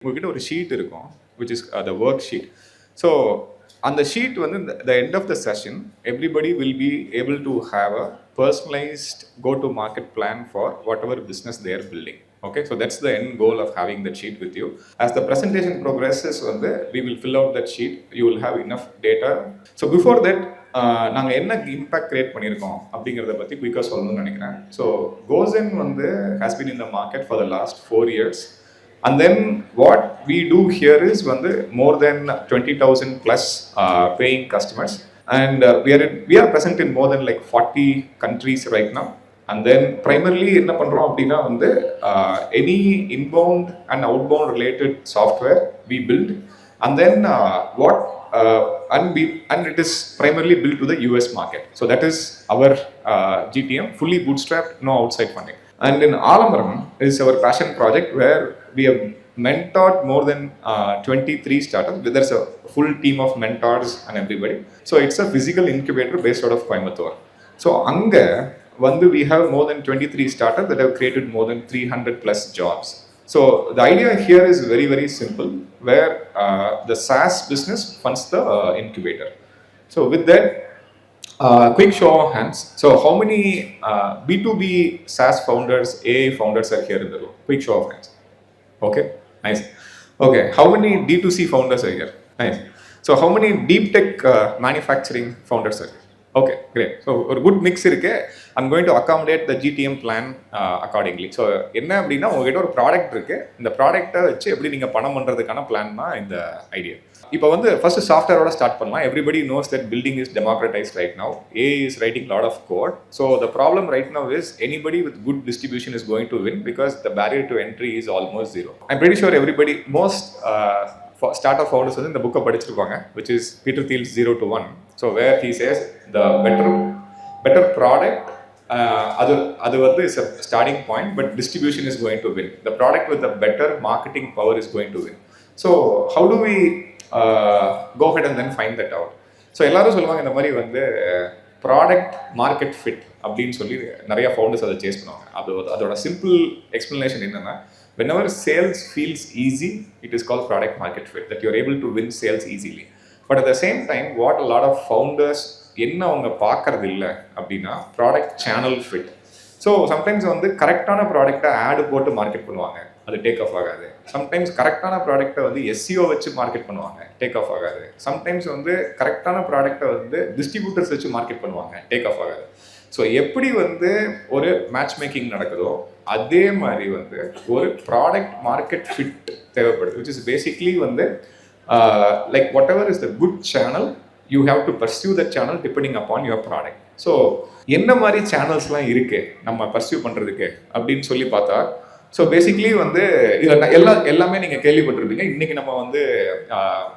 உங்ககிட்ட ஒரு ஷீட் இருக்கும் which is the work sheet. So on the sheet வந்து the end of the session everybody will be able to have a personalized go to market plan for whatever business they are building. Okay, so that's the end goal of having that sheet with you. As the presentation progresses வந்து we will fill out that sheet, you will have enough data. So before that நாங்கள் என்ன impact create பண்ணியிருக்கோம் அப்படிங்கிறத பற்றி குயிக்காக சொல்லணும்னு நினைக்கிறேன். So GoZen வந்து has been in the market for the last 4 years. And then what we do here is more than 20,000 plus paying customers, and we are present in more than like 40 countries right now. And then primarily என்ன பண்றோம் அப்படின்னா any inbound and outbound related software we build, and then and it is primarily built to the US market. So that is our GTM, fully bootstrapped, no outside funding. And in Aalamaram is our passion project where we have mentored more than 23 startups. There's a full team of mentors and everybody. So it's a physical incubator based out of Coimbatore. So anga we have more than 23 startups that have created more than 300 plus jobs. So the idea here is very, very simple, where the SaaS business funds the incubator. So with that, quick show of hands. So how many B2B SaaS founders, AI founders are here in the room? Quick show of hands. Okay, nice. Okay, how many D2C founders are here? Nice. So how many deep tech manufacturing founders are here? Okay, great. So a good mix இருக்கு. I'm going to accommodate the GTM plan accordingly. So என்ன அப்படின்னா உங்ககிட்ட ஒரு product இருக்கு, இந்த ப்ராடக்ட்டை வச்சு எப்படி நீங்க பணம் பண்றதுக்கான பிளான் தான் இந்த ஐடியா. இப்போ ஃபர்ஸ்ட் சாஃப்ட்வேரோட ஸ்டார்ட் பண்ணலாம். Everybody knows that building is democratized right now. AI is writing lot of code. So the problem right now is anybody with good distribution is going to win because the barrier to entry is almost zero. I'm pretty sure everybody, most startup founders இந்த புக்கை படிச்சிருப்பாங்க, which is Peter Thiel's 0 to 1. So where he says the better product அது is a starting point, but distribution is going to win. The product with the better marketing power is going to win. So how do we go ahead and then find that out? So எல்லாரும் சொல்லுவாங்க இந்த மாதிரி product market fit அப்படின்னு சொல்லி நிறைய founders அதை chase பண்ணுவாங்க. அதோட சிம்பிள் எக்ஸ்பிளனேஷன் என்னன்னா, whenever sales feels easy, it is called product market fit, that you are able to win sales easily. But at the same time, what a lot of founders என்ன அவங்க பார்க்கறது இல்லை அப்படின்னா product channel fit. So sometimes கரெக்டான ப்ராடக்டை ஆடு போட்டு market பண்ணுவாங்க, அது டேக் ஆஃப் ஆகாது. சம்டைம்ஸ் கரெக்டான ப்ராடக்ட்டை SEO வச்சு மார்க்கெட் பண்ணுவாங்க, டேக் ஆஃப் ஆகாது. சம்டைம்ஸ் கரெக்டான ப்ராடக்ட்டை டிஸ்ட்ரிபியூட்டர்ஸ் வச்சு மார்க்கெட் பண்ணுவாங்க, டேக் ஆஃப் ஆகாது. ஸோ எப்படி ஒரு மேட்ச் மேக்கிங் நடக்குதோ அதே மாதிரி ஒரு ப்ராடக்ட் மார்க்கெட் ஃபிட் தேவைப்படுது, which is basically like whatever is the good channel, you have to pursue that channel depending upon your product. So என்ன மாதிரி சேனல்ஸ்லாம் இருக்கு நம்ம பர்சியூ பண்றதுக்கு அப்படின்னு சொல்லி பார்த்தா, ஸோ பேசிக்லி எல்லாமே நீங்க கேள்விப்பட்டிருப்பீங்க. இன்னைக்கு நம்ம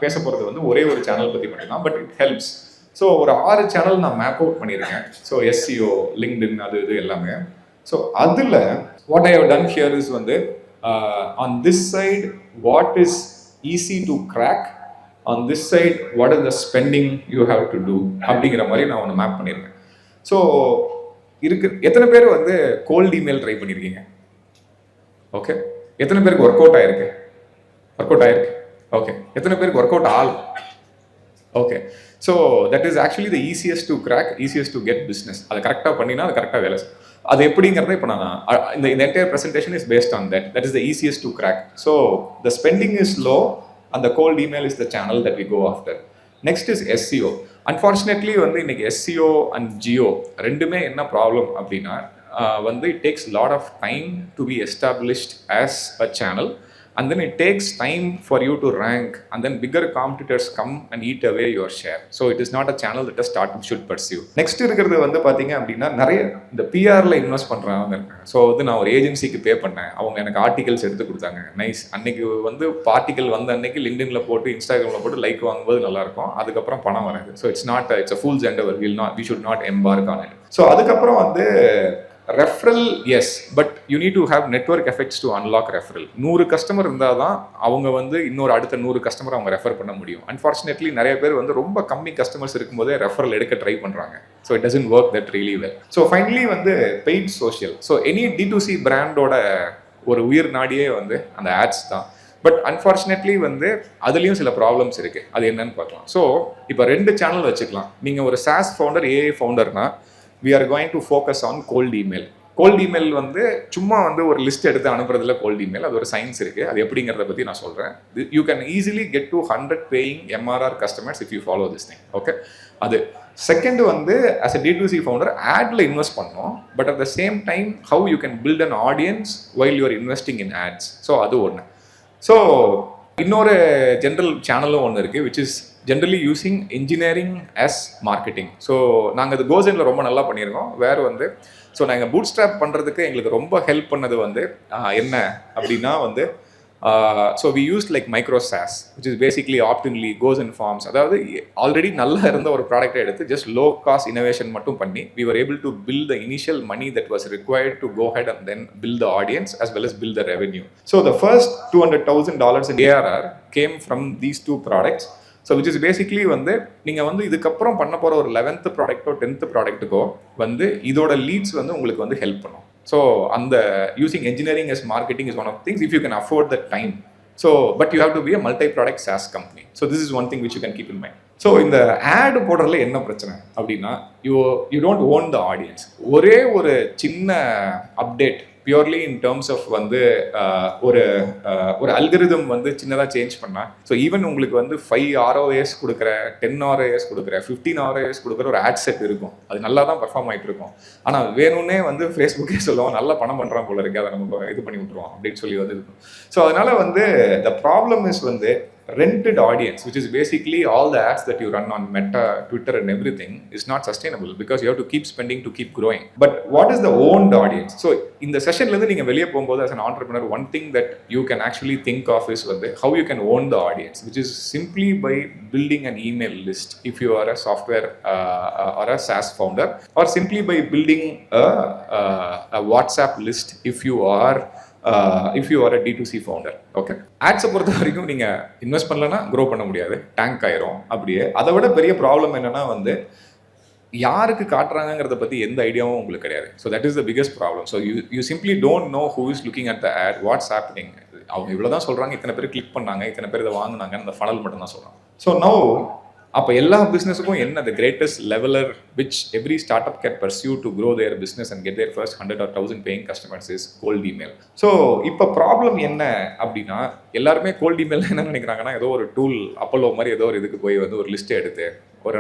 பேச போறது ஒரே ஒரு சேனல் பத்தி மட்டும்தான், பட் இட் ஹெல்ப்ஸ். ஸோ ஒரு 6 சேனல் நான் மேப் அவுட் பண்ணியிருக்கேன். ஸோ SEO, LinkedIn, அது இது எல்லாமே. ஸோ அதில் what I have done here is on this side what is easy to crack, on this side what is the spending you have to do அப்படிங்கிற மாதிரி நான் ஒன்று map பண்ணியிருக்கேன். ஸோ எத்தனை பேர் கோல்ட் இமெயில் ட்ரை பண்ணியிருக்கீங்க? Okay, எத்தனை பேருக்கு ஒர்க் அவுட் ஆயிருக்கு? ஓகே, எத்தனை பேருக்கு ஒர்க் அவுட் ஆகும்? Okay, so that is actually the easiest to crack, easiest to get business. அதை கரெக்டாக பண்ணினா அது கரெக்டாக வேலை. அது எப்படிங்கிறத இப்போ நான் இந்த entire presentation is based on that is the easiest to crack. So the spending is low and the cold email is the channel that we go after. Next is SEO. Unfortunately இன்னைக்கு SEO and GEO ரெண்டுமே என்ன problem அப்படின்னா, it takes a lot of time to be established as a channel, and then it takes time for you to rank, and then bigger competitors come and eat away your share. So it is not a channel that a startup should pursue. Next இருக்கிறது பார்த்தீங்க அப்படின்னா, நிறைய இந்த பிஆர்ல invest பண்றவங்க இருக்காங்க. So நான் ஒரு ஏஜென்சிக்கு பே பண்ணேன், அவங்க எனக்கு ஆர்டிகல்ஸ் எடுத்து கொடுத்தாங்க. நைஸ், அன்னைக்கு ஆர்டிகல் அன்னைக்கு லிங்க்டின்ல போட்டு இன்ஸ்டாகிராம்ல போட்டு லைக் வாங்கும்போது நல்லா இருக்கும், அதுக்கப்புறம் பணம் வராது. So it's a fool's endeavor. We should not embark on it. So அதுக்கப்புறம் referrals, but you need to have network effects to unlock referral. 100 customer இருந்தால் தான் அவங்க இன்னொரு அடுத்த 100 கஸ்டமர் அவங்க ரெஃபர் பண்ண முடியும். அன்ஃபார்ச்சுனேட்லி நிறைய பேர் ரொம்ப கம்மி கஸ்டமர்ஸ் இருக்கும்போதே ரெஃபரல் எடுக்க ட்ரை பண்ணுறாங்க. So it doesn't work that really well. So finally paid social. So any D2C பிராண்டோட ஒரு உயிர் நாடியே அந்த ஆட்ஸ் தான். பட் அன்ஃபார்ச்சுனேட்லி வந்து அதுலேயும் சில ப்ராப்ளம்ஸ் இருக்குது. அது என்னன்னு பார்க்கலாம். ஸோ இப்போ 2 சேனல் வச்சுக்கலாம். நீங்கள் ஒரு SaaS ஃபவுண்டர், ஏஐ ஃபவுண்டர்னா we are going to focus on cold email. Cold email வந்து சும்மா வந்து ஒரு லிஸ்ட் எடுத்து அனுப்புறதுல கோல்ட் இமெயில், அது ஒரு சயின்ஸ் இருக்குது. அது எப்படிங்கிறத பற்றி நான் சொல்கிறேன். You can easily get to 100 paying MRR customers if you follow this thing. Okay, அது செகண்ட் வந்து ஆஸ் அ D2C ஃபவுண்டர் ஆட்ல இன்வெஸ்ட் பண்ணோம். But at the same time how you can build an audience while you're investing in ads. So அது ஒன்று. So இன்னொரு general சேனலும் ஒன்று இருக்குது, which is generally using engineering as marketing. So நாங்கள் அது கோசனில் ரொம்ப நல்லா பண்ணியிருக்கோம். வேறு வந்து ஸோ நாங்கள் பூட் ஸ்ட்ராப் பண்ணுறதுக்கு எங்களுக்கு ரொம்ப ஹெல்ப் பண்ணது வந்து என்ன அப்படின்னா வந்து so we use like micro SaaS, which is basically optionally கோசன் ஃபார்ம்ஸ். அதாவது ஆல்ரெடி நல்லா இருந்த ஒரு ப்ராடக்டை எடுத்து ஜஸ்ட் லோ காஸ்ட் இனோவேஷன் மட்டும் பண்ணி we were able to build the initial money that was required to go ahead and then build the audience as well as build the revenue. So the first $200,000 in ARR came from these two products. So which is basically வந்து நீங்கள் வந்து இதுக்கப்புறம் பண்ண போகிற ஒரு 11th ப்ராடக்ட்டோ 10th ப்ராடக்ட்டுக்கோ வந்து இதோட leads வந்து உங்களுக்கு வந்து ஹெல்ப் பண்ணும். ஸோ அந்த using engineering as marketing is one of the things if you can afford the time. So but you have to be a multi-product SaaS company. So this is one thing which you can keep in mind. So இந்த ad போடுறதுல என்ன பிரச்சனை அப்படின்னா you don't own the audience. ஒரே ஒரு சின்ன update purely in terms of வந்து ஒரு அல்கரிதம் வந்து சின்னதாக சேஞ்ச் பண்ணால், ஸோ ஈவன் உங்களுக்கு வந்து 5 ROAS கொடுக்குற, 10 ROAS கொடுக்குற, 15 ROAS கொடுக்குற ஒரு ஆட் செட் இருக்கும். அது நல்லா தான் பர்ஃபார்ம் ஆகிட்டு இருக்கும். ஆனால் வேணும்னே வந்து ஃபேஸ்புக்கே சொல்லுவோம் நல்லா பணம் பண்ணுறான் போல இருக்கு, அதை நம்ம இது பண்ணி விட்டுருவோம் அப்படின்னு சொல்லி வந்து இருக்கும். ஸோ அதனால வந்து த ப்ராப்ளம் இஸ் வந்து rented audience, which is basically all the ads that you run on Meta, Twitter and everything is not sustainable because you have to keep spending to keep growing. But what is the owned audience? So in the session la neenga veliya pogumbodhu as an entrepreneur, one thing that you can actually think of is how you can own the audience, which is simply by building an email list if you are a software or a SaaS founder, or simply by building a WhatsApp list if you are a D2C founder. Okay, ஆட்ஸை பொறுத்த வரைக்கும் நீங்கள் invest பண்ணலன்னா grow பண்ண முடியாது, tank ஆயிரும் அப்படியே. அதை விட பெரிய ப்ராப்ளம் என்னன்னா வந்து யாருக்கு காட்டுறாங்கிறத பற்றி எந்த ஐடியாவும் உங்களுக்கு கிடையாது. So that is the biggest problem. So you simply don't know who is looking at the ad, what's happening. அவங்க இவ்வளோ தான் சொல்கிறாங்க, இத்தனை பேர் கிளிக் பண்ணாங்க, இத்தனை பேர் இதை வாங்கினாங்க, அந்த ஃபனல் மட்டும் தான் சொல்கிறாங்க. ஸோ நோ அப்போ எல்லா பிஸ்னஸுக்கும் என்ன the greatest leveler which every start up can pursue to grow their business and get their first 100 or 1000 paying customers is cold email. So இப்போ ப்ராப்ளம் என்ன அப்படின்னா, எல்லாருமே கோல்ட் இமெயில் என்ன நினைக்கிறாங்கன்னா, ஏதோ ஒரு டூல் அப்போலோ மாதிரி ஏதோ ஒரு இதுக்கு போய் வந்து ஒரு லிஸ்ட்டை எடுத்து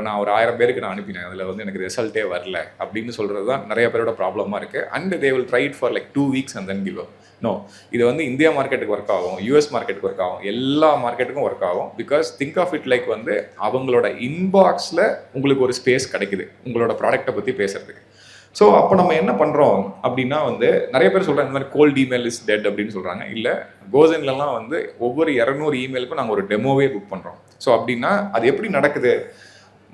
நான் ஒரு 1000 பேருக்கு நான் அனுப்பினேன், அதில் வந்து எனக்கு ரிசல்ட்டே வரல அப்படின்னு சொல்கிறது தான் நிறைய பேரோட ப்ராப்ளமாக இருக்குது. And they will try it for like 2 weeks and then give up. No, இது வந்து இந்தியா மார்க்கெட்டுக்கு ஒர்க் ஆகும், US மார்க்கெட்டுக்கு ஒர்க் ஆகும், எல்லா மார்க்கெட்டுக்கும் ஒர்க் ஆகும். Because think of it like வந்து அவங்களோட இன்பாக்ஸில் உங்களுக்கு ஒரு ஸ்பேஸ் கிடைக்குது உங்களோட ப்ராடக்டை பற்றி பேசுறதுக்கு. ஸோ அப்போ நம்ம என்ன பண்ணுறோம் அப்படின்னா வந்து நிறைய பேர் சொல்கிறாங்க இந்த மாதிரி கோல்ட் இமெயில் இஸ் டெட் அப்படின்னு சொல்கிறாங்க. இல்லை, கோசன்லலாம் வந்து ஒவ்வொரு 200 இமெயிலுக்கும் நாங்கள் ஒரு டெமோவே புக் பண்ணுறோம். ஸோ அப்படின்னா அது எப்படி நடக்குது,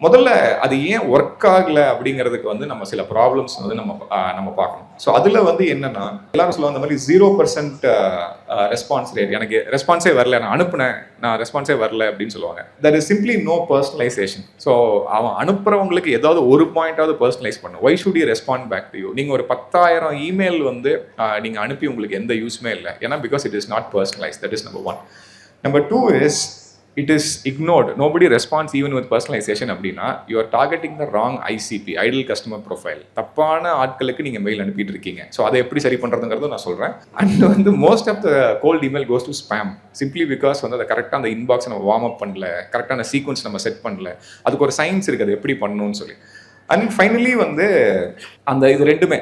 முதல்ல அது ஏன் ஒர்க் ஆகலை அப்படிங்கிறதுக்கு வந்து நம்ம சில ப்ராப்ளம்ஸ் வந்து நம்ம பார்க்கணும். ஸோ அதில் வந்து என்னென்னா, எல்லாரும் சொல்லுவாங்க இந்த மாதிரி 0% ரெஸ்பான்ஸ் ரேட், எனக்கு ரெஸ்பான்ஸே வரல, நான் அனுப்புனேன், நான் ரெஸ்பான்ஸே வரல அப்படின்னு சொல்லுவாங்க. That is simply no personalisation. So அவன் அனுப்புறவங்களுக்கு ஏதாவது ஒரு பாயிண்டாவது பர்சனலைஸ் பண்ணும். Why should you respond back to you? நீங்கள் ஒரு 10,000 இமெயில் வந்து நீங்கள் அனுப்பி உங்களுக்கு எந்த யூஸ்மே இல்லை. ஏன்னா because it is not personalise. That is number 1. Number 2 is it is ignored. Nobody responds even with personalization அப்படின்னா you are targeting the wrong ICP, ideal customer profile. தப்பான ஆட்களுக்கு நீங்கள் மெயில் அனுப்பிட்டு இருக்கீங்க. ஸோ அதை எப்படி சரி பண்ணுறதுங்கிறது நான் சொல்கிறேன். அண்ட் வந்து most of the cold email goes to spam simply because வந்து அதை கரெக்டாக அந்த இன்பாக்ஸ் நம்ம வார்ம் அப் பண்ணல, கரெக்டான சீக்வன்ஸ் நம்ம செட் பண்ணல. அதுக்கு ஒரு சயின்ஸ் இருக்குது அது எப்படி பண்ணணும்னு சொல்லி. அண்ட் ஃபைனலி வந்து அந்த இது ரெண்டுமே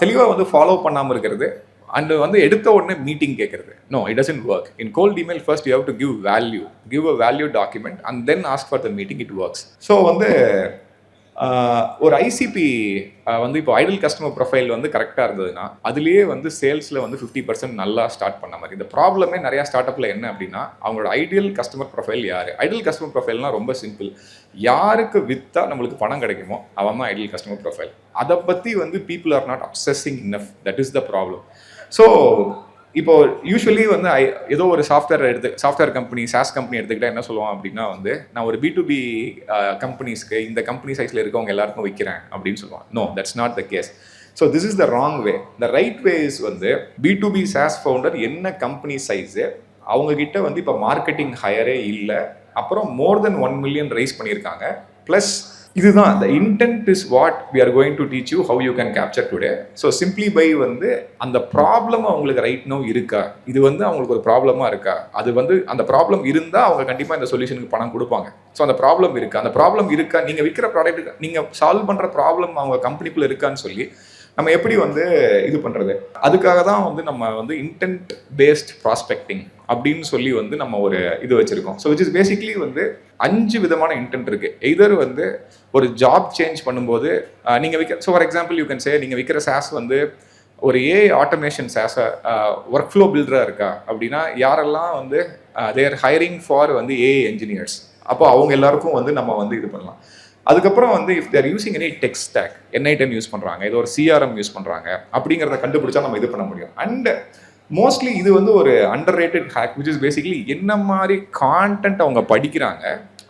தெளிவாக வந்து ஃபாலோ பண்ணாமல் இருக்கிறது அண்ட் வந்து எடுத்த உடனே மீட்டிங் கேட்கறது. No, it doesn't work. In cold email first you have to give a value document and then ask for the meeting, it works. So வந்து ஒரு ஐசிபி வந்து இப்போ ஐடல் கஸ்டமர் ப்ரொஃபைல் வந்து கரெக்டாக இருந்ததுன்னா அதுலேயே வந்து சேல்ஸில் வந்து 50% நல்லா ஸ்டார்ட் பண்ண மாதிரி. இந்த ப்ராப்ளமே நிறையா ஸ்டார்ட் அப்பில் என்ன அப்படின்னா, அவங்களோட ஐடியல் கஸ்டமர் ப்ரொஃபைல் யார்? ஐடியல் கஸ்டமர் ப்ரொஃபைல்னால் ரொம்ப சிம்பிள். யாருக்கு விற்றா நம்மளுக்கு பணம் கிடைக்குமோ அவன் தான் ஐடியல் கஸ்டமர் ப்ரொஃபைல். அதை பற்றி வந்து people are not obsessing enough. That is the problem. So இப்போ யூஸ்வலி வந்து ஏதோ ஒரு சாஃப்ட்வேர் கம்பெனி, சாஸ் கம்பெனி எடுத்துக்கிட்டால் என்ன சொல்லுவான் அப்படின்னா வந்து, நான் ஒரு B2B கம்பெனிஸ்க்கு இந்த கம்பெனி சைஸில் இருக்கவங்க எல்லாருக்கும் விற்கிறேன் அப்படின்னு சொல்லுவான். No, that's not the case. So this is the wrong way. The right way is வந்து B2B சாஸ் ஃபவுண்டர் என்ன கம்பெனி சைஸு, அவங்க கிட்ட வந்து இப்போ மார்க்கெட்டிங் ஹையரே இல்லை, அப்புறம் மோர் தென் 1 million ரைஸ் பண்ணியிருக்காங்க. ப்ளஸ் இதுதான் the intent is what we are going to teach you how you can capture today. So simply by வந்து அந்த ப்ராப்ளம் அவங்களுக்கு ரைட் நோ இருக்கா, இது வந்து அவங்களுக்கு ஒரு ப்ராப்ளமாக இருக்கா, அது வந்து அந்த ப்ராப்ளம் இருந்தால் அவங்க கண்டிப்பாக இந்த சொல்யூஷனுக்கு பணம் கொடுப்பாங்க. ஸோ அந்த ப்ராப்ளம் இருக்கா, அந்த ப்ராப்ளம் இருக்கா, நீங்கள் விற்கிற ப்ராடக்ட் நீங்கள் சால்வ் பண்ணுற ப்ராப்ளம் அவங்க கம்பெனிக்குள்ளே இருக்கான்னு சொல்லி நம்ம எப்படி வந்து இது பண்ணுறது. அதுக்காக தான் வந்து நம்ம வந்து இன்டென்ட் பேஸ்ட் ப்ராஸ்பெக்டிங் அப்படின்னு சொல்லி வந்து நம்ம ஒரு இது வச்சுருக்கோம். ஸோ விச் இஸ் பேசிக்லி வந்து 5 விதமான இன்டென்ட் இருக்குது. எதர் வந்து ஒரு ஜாப் சேஞ்ச் பண்ணும்போது நீங்கள் விற்க, so for example you can சே நீங்கள் விற்கிற சாஸ் வந்து ஒரு ஏஐ ஆட்டோமேஷன் சாஸை ஒர்க் ஃப்ளோ பில்டராக இருக்கா அப்படின்னா யாரெல்லாம் வந்து தேர் ஹைரிங் ஃபார் வந்து ஏஐ என்ஜினியர்ஸ், அப்போ அவங்க எல்லாருக்கும் வந்து நம்ம வந்து இது பண்ணலாம். அதுக்கப்புறம் வந்து if there using any tech stock, N8 use பண்ணுறாங்க, ஏதோ ஒரு CRM யூஸ் பண்ணுறாங்க அப்படிங்கிறத கண்டுபிடிச்சா நம்ம இது பண்ண முடியும். அண்ட் மோஸ்ட்லி இது வந்து ஒரு under rated hack which is basically என்ன மாதிரி கான்டென்ட் அவங்க படிக்கிறாங்க,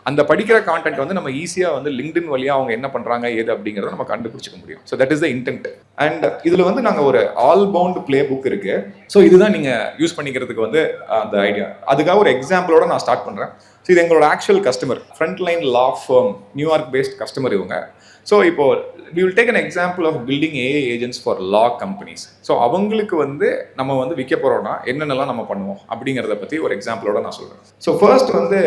அந்த படிக்கிற கான்டென்ட் வந்து நம்ம ஈஸியாக வந்து லிங்க்டின் வழியாக அவங்க என்ன பண்ணுறாங்க ஏது அப்படிங்கிறத நம்ம கண்டுபிடிச்சிக்க முடியும். So that is the intend. And இதில் வந்து நாங்கள் ஒரு ஆல் பவுண்ட் பிளே புக் இருக்குது. ஸோ இதுதான் நீங்கள் யூஸ் பண்ணிக்கிறதுக்கு வந்து அந்த ஐடியா. அதுக்காக ஒரு எக்ஸாம்பிளோட நான் ஸ்டார்ட் பண்ணுறேன். ஸோ இது எங்களோட ஆக்சுவல் கஸ்டமர், ஃப்ரண்ட்லைன் லா ஃபர்ம், நியூயார்க் பேஸ்ட் கஸ்டமர் இவங்க. ஸோ இப்போ we will take an example of building AI agents for law companies. So அவங்களுக்கு வந்து நம்ம வந்து விற்க போகிறோம்னா என்னென்னலாம் நம்ம பண்ணுவோம் அப்படிங்கிறத பற்றி ஒரு எக்ஸாம்பிளோட நான் சொல்கிறேன். ஸோ ஃபர்ஸ்ட் வந்து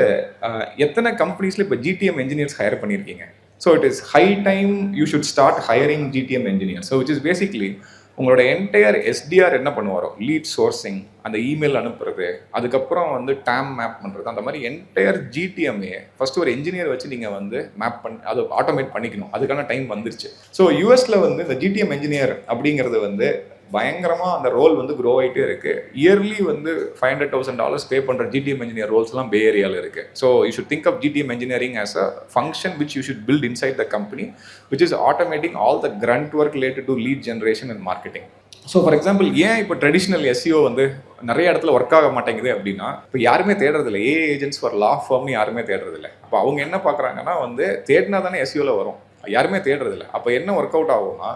எத்தனை கம்பெனிஸில் இப்போ GTM engineers ஹையர் பண்ணியிருக்கீங்க? So it is high time you should start hiring GTM engineers. So which is basically உங்களோட என்டையர் SDR என்ன பண்ணுவாரோ, லீட் சோர்சிங், அந்த இமெயில் அனுப்புறது, அதுக்கப்புறம் வந்து டேம் மேப் பண்ணுறது, அந்த மாதிரி என்டையர் GTMஏ ஃபர்ஸ்ட் ஒரு என்ஜினியர் வச்சு நீங்கள் வந்து மேப் பண்ணி அதை ஆட்டோமேட் பண்ணிக்கணும். அதுக்கான டைம் வந்துருச்சு. ஸோ யூஎஸில் வந்து இந்த GTM என்ஜினியர் அப்படிங்கிறது வந்து பயங்கரமாக அந்த ரோல் வந்து க்ரோ ஆகிட்டே இருக்குது. இயர்லி வந்து $500,000 பே பண்ணுற GTM என்ஜினியர் ரோல்ஸ்லாம் பே ஏரியாவில் இருக்குது. So you should think of GTM engineering as a function which you should build inside the company, which is automating all the grunt work related to lead generation and marketing. So for example ஏன் இப்போ traditional SEO வந்து நிறைய இடத்துல work ஆக மாட்டேங்குது அப்படின்னா, இப்போ யாருமே தேடுறதில்ல, ஏஐ ஏஜென்ட்ஸ் ஃபார் லா ஃபார்ம்னு யாருமே தேடுறதில்ல. அப்போ அவங்க என்ன பார்க்குறாங்கன்னா வந்து தேடினா தானே SEOவில் வரும், யாருமே தேடுறதில்ல. அப்போ என்ன ஒர்க் அவுட் ஆகும்னா,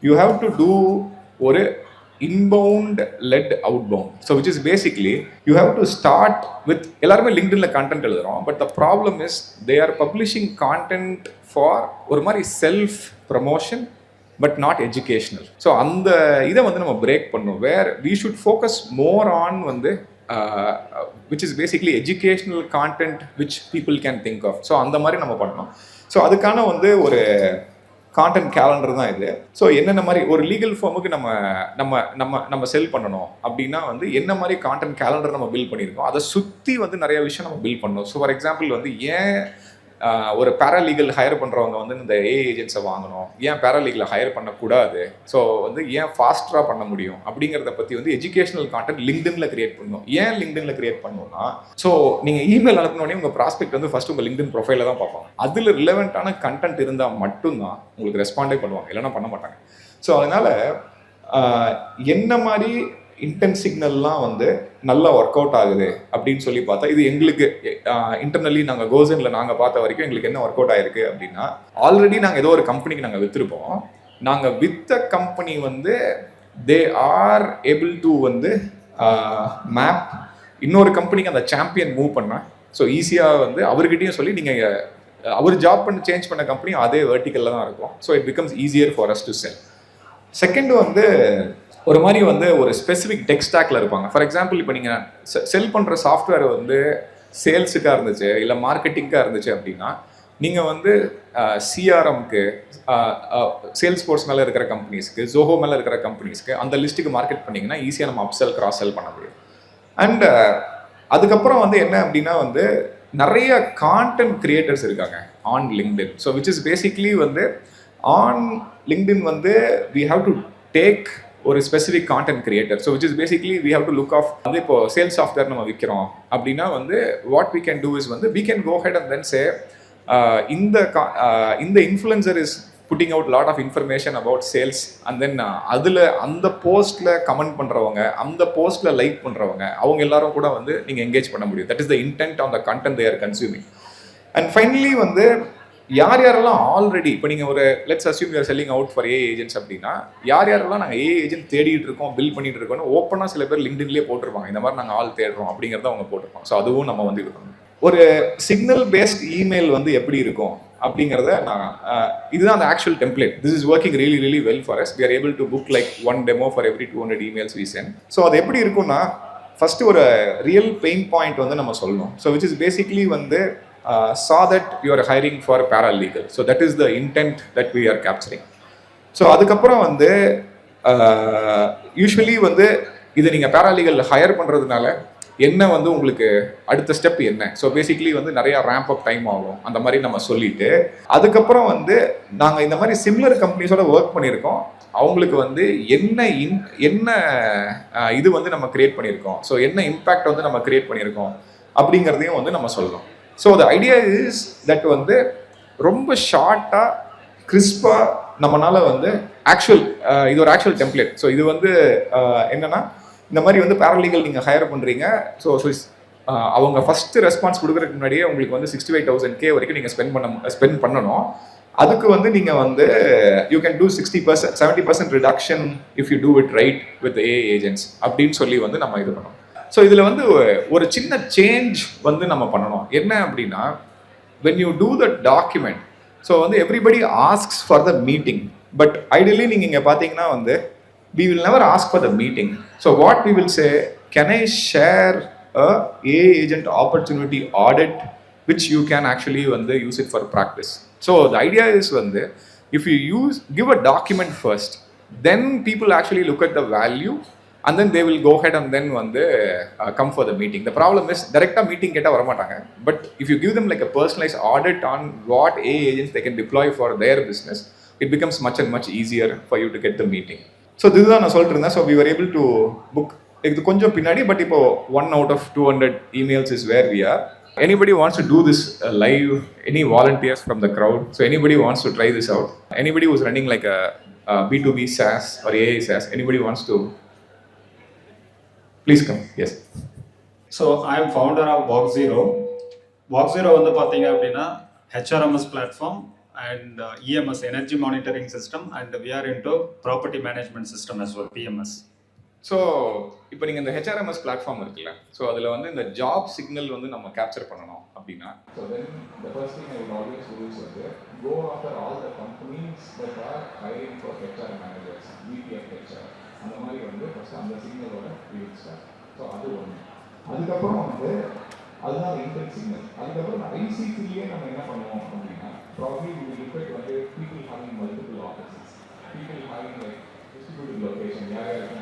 யூ ஹாவ் டு டூ ஒரு inbound led outbound. So which is basically you have to start with, எல்லாருமே லிங்க்டின்ல கான்டென்ட் எழுதுறோம், but the problem is they are publishing content for ஒரு மாதிரி self promotion but not educational. So அந்த இதை வந்து நம்ம பிரேக் பண்ணணும். Where we should focus more on வந்து which is basically educational content which people can think of. So அந்த மாதிரி நம்ம பண்ணணும். ஸோ அதுக்கான வந்து ஒரு கான்டென்ட் கேலண்டர் தான் இது. ஸோ என்னென்ன மாதிரி ஒரு லீகல் ஃபார்முக்கு நம்ம நம்ம நம்ம நம்ம செல் பண்ணணும் அப்படின்னா வந்து என்ன மாதிரி கான்டென்ட் கேலண்டர் நம்ம பில்ட் பண்ணியிருக்கோம், அதை சுற்றி வந்து நிறைய விஷயம் நம்ம பில்ட் பண்ணணும். ஸோ ஃபார் எக்ஸாம்பிள் வந்து ஏன் ஒரு பேராலீகல் ஹையர் பண்ணுறவங்க வந்து இந்த ஏஐ ஏஜென்ட்ஸை வாங்கணும், ஏன் பேராலீகலை ஹையர் பண்ணக்கூடாது, ஸோ வந்து ஏன் ஃபாஸ்ட்டாக பண்ண முடியும் அப்படிங்கிறத பற்றி வந்து எஜுகேஷனல் கான்டென்ட் லிங்க்டின்ல கிரியேட் பண்ணணும். ஏன் லிங்க்டின்ல கிரியேட் பண்ணணும்னா, ஸோ நீங்கள் இமெயில் அனுப்பினோடனே உங்கள் ப்ராஸ்பெக்ட் வந்து ஃபர்ஸ்ட் உங்கள் லிங்க்டின் ப்ரொஃபைல தான் பார்ப்பாங்க. அதில் ரிலவெண்ட்டான கண்டென்ட் இருந்தால் மட்டும்தான் உங்களுக்கு ரெஸ்பாண்டே பண்ணுவாங்க, இல்லைன்னா பண்ண மாட்டாங்க. ஸோ அதனால் என்ன மாதிரி இன்டென்ட் சிக்னல்லாம் வந்து நல்லா ஒர்க் அவுட் ஆகுது அப்படின்னு சொல்லி பார்த்தா, இது எங்களுக்கு இன்டர்னலி நாங்கள் கோசனில் நாங்கள் பார்த்த வரைக்கும் எங்களுக்கு என்ன ஒர்க் அவுட் ஆயிருக்கு அப்படின்னா, ஆல்ரெடி நாங்கள் ஏதோ ஒரு கம்பெனிக்கு நாங்கள் விற்றுருப்போம். நாங்கள் வித்த கம்பெனி வந்து தே ஆர் ஏபிள் டு வந்து மேப் இன்னொரு கம்பெனிக்கு அந்த சாம்பியன் மூவ் பண்ணால், ஸோ ஈஸியாக வந்து அவர்கிட்டையும் சொல்லி நீங்கள் அவர் ஜாப் பண்ணி சேஞ்ச் பண்ண கம்பெனி அதே வெர்டிக்கலில் தான் இருக்கும். So it becomes easier for us to sell. Second வந்து ஒரு மாதிரி வந்து ஒரு ஸ்பெசிஃபிக் டெக் ஸ்டாக்ல இருப்பாங்க. ஃபார் எக்ஸாம்பிள் இப்போ நீங்கள் செல் பண்ணுற சாஃப்ட்வேர் வந்து சேல்ஸுக்காக இருந்துச்சு, இல்லை மார்க்கெட்டிங்காக இருந்துச்சு அப்படின்னா, நீங்கள் வந்து சிஆர்எம்க்கு, சேல்ஸ் ஃபோர்ஸ் மேலே இருக்கிற கம்பெனிஸ்க்கு, ஜோஹோ மேலே இருக்கிற கம்பெனிஸ்க்கு அந்த லிஸ்ட்டுக்கு மார்க்கெட் பண்ணிங்கன்னா ஈஸியாக நம்ம அப்செல் கிராஸ் செல் பண்ண முடியும். அண்ட் அதுக்கப்புறம் வந்து என்ன அப்படின்னா வந்து நிறைய கான்டென்ட் கிரியேட்டர்ஸ் இருக்காங்க on LinkedIn. So which is basically வந்து ஆன் லிங்க்டின் வந்து வி ஹாவ் டு டேக் ஒரு specific content creator. So which is basically we have to look of வந்து இப்போ சேல்ஸ் சாஃப்ட்வேர் நம்ம விற்கிறோம் அப்படின்னா வந்து what we can do is வந்து we can go head and then say இந்த influencer is putting out lot of information about sales and then அதில் அந்த போஸ்ட்டில் கமெண்ட் பண்ணுறவங்க, அந்த போஸ்ட்டில் லைக் பண்ணுறவங்க, அவங்க எல்லாரும் கூட வந்து நீங்கள் என்கேஜ் பண்ண முடியும். That is the intend on the content they are consuming. And finally வந்து யாரெல்லாம் ஆல்ரெடி இப்போ நீங்கள் ஒரு let's assume you are selling out for A agents அப்படின்னா யாரெல்லாம் நாங்கள் ஏ ஏஜென்ட் தேடிட்டு இருக்கோம் பில் பண்ணிட்டு இருக்கோம்னு ஓப்பனாக சில பேர் லிங்க்டின்லேயே போட்டிருப்பாங்க இந்த மாதிரி நாங்கள் ஆள் தேடுறோம் அப்படிங்கிறத அவங்க போட்டிருப்பாங்க. ஸோ அதுவும் நம்ம வந்து இது பண்ணணும். ஒரு சிக்னல் பேஸ்ட் இமெயில் வந்து எப்படி இருக்கும் அப்படிங்கிறத நான் இதுதான் அந்த actual template. This is working really really well for us. We are able to book like 1 demo for every 200 emails we send. So அது எப்படி இருக்கும்னா ஃபர்ஸ்ட் ஒரு ரியல் பெயின் பாயிண்ட் வந்து நம்ம சொல்லணும். ஸோ விச் இஸ் பேசிக்லி வந்து saw that you are hiring for paralegal. So that is the intent that we are capturing. So அதுக்கப்புறம் வந்து யூஸ்வலி வந்து இதை நீங்கள் பேராலீகல் ஹையர் பண்ணுறதுனால என்ன வந்து உங்களுக்கு அடுத்த ஸ்டெப் என்ன. ஸோ பேசிக்லி வந்து நிறையா ரேம்ப் அப் டைம் ஆகும் அந்த மாதிரி நம்ம சொல்லிட்டு அதுக்கப்புறம் வந்து நாங்கள் இந்த மாதிரி சிமிலர் கம்பெனிஸோட ஒர்க் பண்ணியிருக்கோம். அவங்களுக்கு வந்து என்ன இது வந்து நம்ம கிரியேட் பண்ணியிருக்கோம், ஸோ என்ன இம்பேக்ட் வந்து நம்ம கிரியேட் பண்ணியிருக்கோம் அப்படிங்கிறதையும் வந்து நம்ம சொல்லணும். So the idea is that வந்து ரொம்ப ஷார்ட்டாக கிறிஸ்பாக நம்மளால வந்து இது ஒரு ஆக்சுவல் டெம்ப்ளேட். ஸோ இது வந்து என்னன்னா இந்த மாதிரி வந்து பேரலீகல் நீங்கள் ஹையர் பண்ணுறீங்க. ஸோ அவங்க ஃபஸ்ட்டு ரெஸ்பான்ஸ் கொடுக்குறதுக்கு முன்னாடியே உங்களுக்கு வந்து 65,000 வரைக்கும் நீங்கள் ஸ்பெண்ட் பண்ணணும். அதுக்கு வந்து நீங்கள் வந்து you can two 60%, 70% reduction if you do it right with A agents அப்படின்னு சொல்லி வந்து நம்ம இது பண்ணணும். ஸோ இதில் வந்து ஒரு சின்ன சேஞ்ச் வந்து நம்ம பண்ணணும். என்ன அப்படின்னா when you do the document, so வந்து everybody asks for the meeting. But ideally நீங்கள் இங்கே பார்த்தீங்கன்னா வந்து we will never ask for the meeting. So what we will say, can I share a agent opportunity audit which you can actually வந்து use it for practice. So the idea is வந்து if you give a document first, then people actually look at the value and then they will go ahead and then வந்து come for the meeting. The problem is directா meeting கேட்டால் வரமாட்டாங்க. But if you give them like a personalized audit on what agents they can deploy for their business, it becomes much and much easier for you to get the meeting. So இதுதான் நான் சொல்லிட்டு இருந்தேன். So we were able to book இது கொஞ்சம் பின்னாடி. But இப்போ 1 out of 200 emails is where we are. Anybody wants to do this live? Any volunteers from the crowd? So anybody wants to try this out? Anybody who's running like a B2B SaaS or AI SaaS? Anybody wants to? Please come. Yes. So I am founder of Workzero. Workzero வந்து பார்த்தீங்க அப்படின்னா HRMS platform and EMS, energy monitoring system, and we are into property management system as well, PMS. So இப்போ நீங்கள் இந்த HRMS platform இருக்குல்ல, so அதில் வந்து இந்த ஜாப் சிக்னல் வந்து நம்ம கேப்சர் பண்ணணும் அப்படின்னா so then the first thing I would always do is வந்து go after all the companies that are hiring for HR managers, VP of HR, அந்த மாதிரி வந்து ஃபர்ஸ்ட் அந்த சிக்னலோட யூஸ் ஸ்டார்ட். ஸோ அது ஒன்று. அதுக்கப்புறம் வந்து அதுதான் இன்டென்ட் சிக்னல். அதுக்கப்புறம் ஐசிசிலேயே நம்ம என்ன பண்ணுவோம் அப்படின்னா probably we will look at வந்து people having multiple offices, people having like distributed location, யார் யாருக்கும்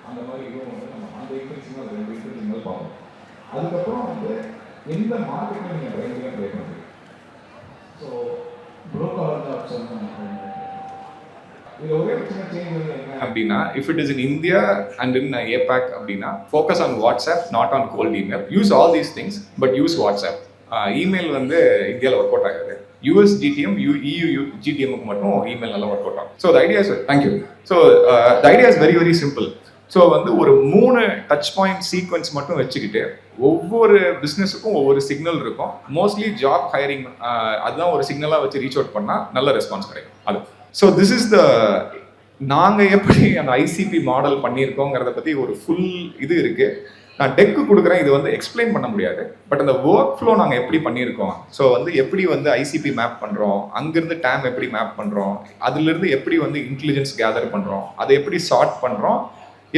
அந்த மாதிரி இதுவும் வந்து நம்ம அந்த இன்டென்ட் சிக்னல் 2 இன்டென்ட் சிக்னல் பார்ப்போம். அதுக்கப்புறம் வந்து எந்த மார்க்கெட்டில் நீங்கள் பயங்கர ப்ளே பண்ணுறீங்க. ஸோ ப்ரோக்கர் ஆப்ஷன் இதில் ஒரே சின்ன சேஞ்ச் வந்து என்ன அப்படின்னா if it is in India and in APAC அப்படின்னா focus on WhatsApp, not on cold email. Use all these things but use WhatsApp. Email வந்து இந்தியாவில் ஒர்க் அவுட் ஆகாது. US GTM, EU GTMக்கு மட்டும் இமெயில் நல்லா ஒர்க் அவுட் ஆகும். So the idea is thank you. So the idea is very very simple. So வந்து ஒரு 3 touch point sequence மட்டும் வச்சுக்கிட்டு ஒவ்வொரு பிஸ்னஸுக்கும் ஒவ்வொரு சிக்னல் இருக்கும். மோஸ்ட்லி ஜாப் ஹையரிங் அதுதான் ஒரு சிக்னலாக வச்சு ரீச் அவுட் பண்ணால் நல்ல ரெஸ்பான்ஸ் கிடைக்கும். அது ஸோ திஸ் இஸ் த நாங்கள் எப்படி அந்த ஐசிபி மாடல் பண்ணியிருக்கோங்கிறத பற்றி ஒரு ஃபுல் இது இருக்குது. நான் டெக்கு கொடுக்குறேன், இது வந்து எக்ஸ்பிளைன் பண்ண முடியாது. பட் அந்த ஒர்க் ஃப்ளோ நாங்கள் எப்படி பண்ணியிருக்கோம், ஸோ வந்து எப்படி வந்து ஐசிபி மேப் பண்ணுறோம், அங்கேருந்து டேம் எப்படி மேப் பண்ணுறோம், அதுலேருந்து எப்படி வந்து இன்டெலிஜென்ஸ் கேதர் பண்ணுறோம், அதை எப்படி சார்ட் பண்ணுறோம்,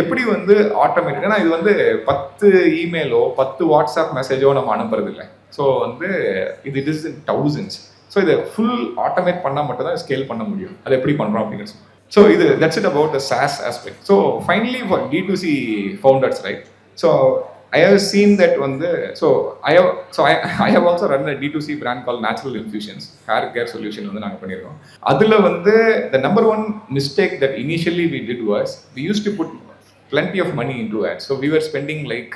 எப்படி வந்து ஆட்டோமேட்டிக். ஏன்னா இது வந்து 10 இமெயிலோ 10 வாட்ஸ்அப் மெசேஜோ நம்ம அனுப்புறது இல்லை. ஸோ வந்து it is in thousands. So இதை ஃபுல் ஆட்டோமேட் பண்ணால் மட்டும் தான் ஸ்கேல் பண்ண முடியும். அதை எப்படி பண்ணுறோம் அப்படிங்கிறது. ஸோ இது that's it about the SaaS aspect. So finally for D2C founders, right? So I have seen that I have also run a D2C brand called Natural Infusions, hair care solution வந்து நாங்கள் பண்ணியிருக்கோம். அதில் வந்து the number one mistake that initially we did was we used to put plenty of money into ads. So we were spending like,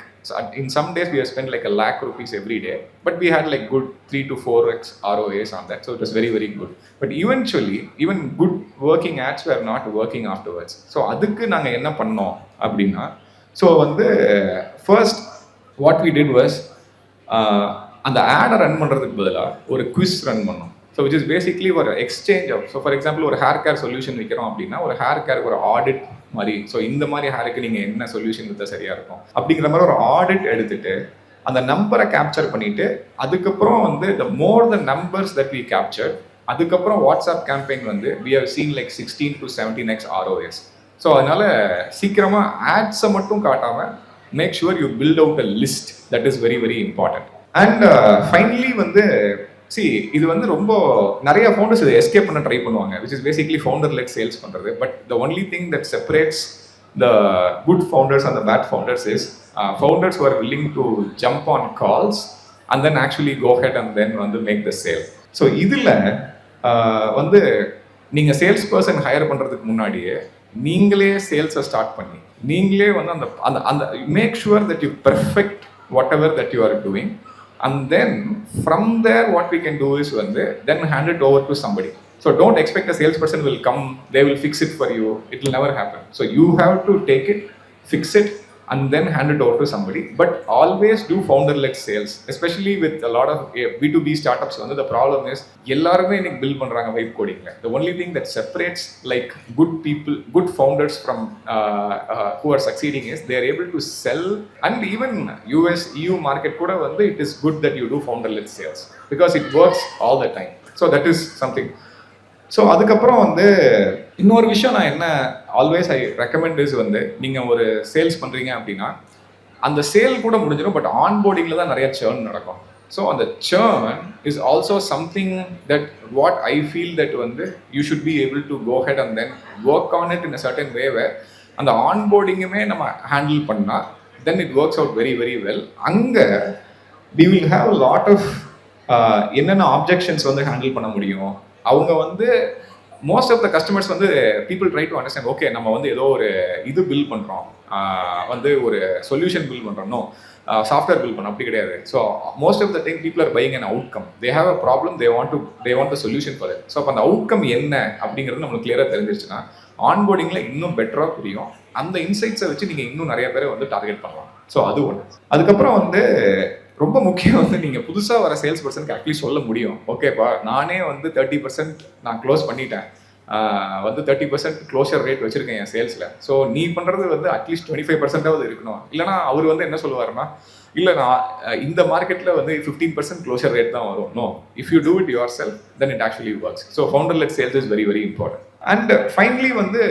in some days we have spent like ₹1 lakh every day, but we had like good 3 to 4x ROAs on that. So it was very very good. But eventually even good working ads were not working afterwards. So அதுக்கு நாங்கள் என்ன பண்ணோம் அப்படின்னா, so வந்து first what we did was அந்த ஆடை run பண்ணுறதுக்கு பதிலாக ஒரு குவிஸ் ரன் பண்ணோம். ஸோ விச் இஸ் பேசிக்லி ஒரு exchange of. So for example ஒரு ஹேர் கேர் சொல்யூஷன் விற்கிறோம் அப்படின்னா ஒரு ஹேர் கேருக்கு ஒரு ஆடிட் மாதிரி, ஸோ இந்த மாதிரி ஹேருக்கு நீங்கள் என்ன சொல்யூஷன் கொடுத்தா சரியாக இருக்கும் அப்படிங்கிற மாதிரி ஒரு ஆடிட் எடுத்துட்டு அந்த நம்பரை கேப்சர் பண்ணிட்டு அதுக்கப்புறம் வந்து the more the numbers that we capture, அதுக்கப்புறம் வாட்ஸ்அப் கேம்பெயின் வந்து we have seen like 16 to 17x ROS. So அதனால சீக்கிரமாக ஆட்ஸை மட்டும் காட்டாமல் make sure you build out a list, that is very very important. And finally வந்து இது வந்து ரொம்ப நிறைய ஃபவுண்டர்ஸ் இதை எஸ்கேப் பண்ண ட்ரை பண்ணுவாங்க, which is basically founder led sales பண்ணுறது. But the only thing that separates the good founders and the bad founders is founders who are willing to jump on calls and then actually go ahead and then வந்து make the sale. So இதில் வந்து நீங்கள் sales person higher பண்ணுறதுக்கு முன்னாடியே நீங்களே சேல்ஸை start பண்ணி நீங்களே வந்து அந்த அந்த அந்த make sure that you perfect whatever that you are doing, and then from there what we can do is வந்து then hand it over to somebody. So don't expect a salesperson will come, they will fix it for you. It will never happen. So you have to take it, fix it, and then hand it over to somebody. But always do founder-led sales, especially with a lot of B2B startups. The problem is, எல்லாருமே இன்னைக்கு build பண்றாங்க vibe coding. The only thing that separates like good people, good founders from who are succeeding is they are able to sell. And even US, EU market கூட வந்து it is good that you do founder-led sales because it works all the time. So that is something. So அதுக்கப்புறம் வந்து இன்னொரு விஷயம் நான் என்ன always I recommend is வந்து நீங்கள் ஒரு சேல்ஸ் பண்ணுறீங்க அப்படின்னா அந்த சேல் கூட முடிஞ்சிடும், பட் ஆன்போர்டிங்கில் தான் நிறைய சேர்ன் நடக்கும். ஸோ அந்த churn is also something that what I feel that வந்து you should be able to go head and then work on it in a certain way where அந்த ஆன்போர்டிங்குமே நம்ம ஹேண்டில் பண்ணால் then it works out very very well. அங்கே we will have lot of என்னென்ன objections வந்து handle பண்ண முடியும். அவங்க வந்து மோஸ்ட் ஆஃப் த கஸ்டமர்ஸ் வந்து people try to understand, okay நம்ம வந்து ஏதோ ஒரு இது பில் பண்ணுறோம், வந்து ஒரு சொல்யூஷன் பில் பண்ணுறோம், சாஃப்ட்வேர் பில் பண்ணோம், அப்படி கிடையாது. So most of the time people are buying an outcome, they have a problem, they want a solution for it. So அப்போ அந்த அவுட்கம் என்ன அப்படிங்கிறது நம்மளுக்கு கிளியராக தெரிஞ்சிருச்சுன்னா ஆன்போர்டிங்கில் இன்னும் பெட்டராக புரியும். அந்த இன்சைட்ஸை வச்சு நீங்கள் இன்னும் நிறைய பேரை வந்து டார்கெட் பண்ணலாம். ஸோ அது ஒன்று. அதுக்கப்புறம் வந்து ரொம்ப முக்கியம் வந்து நீங்கள் புதுசாக வர சேல்ஸ் பர்சனுக்கு அட்லீஸ்ட் சொல்ல முடியும், ஓகேப்பா நானே வந்து 30% நான் க்ளோஸ் பண்ணிட்டேன், வந்து 30% க்ளோஷர் ரேட் வச்சுருக்கேன் என் சேல்ஸில். ஸோ நீ பண்ணுறது வந்து அட்லீஸ்ட் 25% இருக்கணும். இல்லைனா அவர் வந்து என்ன சொல்லுவாருன்னா, இல்லை நான் இந்த மார்க்கெட்டில் வந்து 15% க்ளோஷர் ரேட் தான் வரும். No, if you do it yourself then it actually works. So founder led sales is very very important. And finally வந்து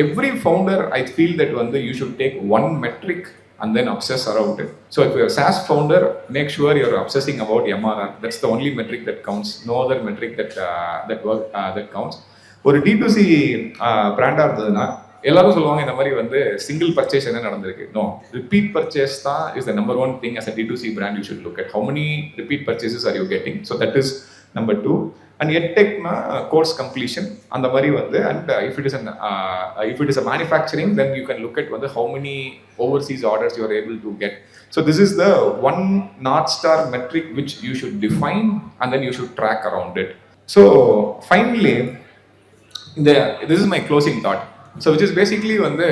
every founder I feel that வந்து you should take one metric and then obsess around it. So if you're a SaaS founder, make sure you're obsessing about MRR. That's the only metric that counts. No other metric that counts. ஒரு D2C பிராண்டா இருந்ததுன்னா எல்லாரும் சொல்லுவாங்க இந்த மாதிரி வந்து single purchase என்ன நடந்திருக்கு. No, repeat purchase தான் is the number one thing. as a D2C brand you should look at how many repeat purchases are you getting. So that is number 2. And edtechna course completion அந்த மாதிரி வந்து, and if it is a manufacturing, then you can look at வந்து how many overseas orders you are able to get. So this is the one North Star metric which you should define and then you should track around it. So finally, this is my closing thought. So which is basically வந்து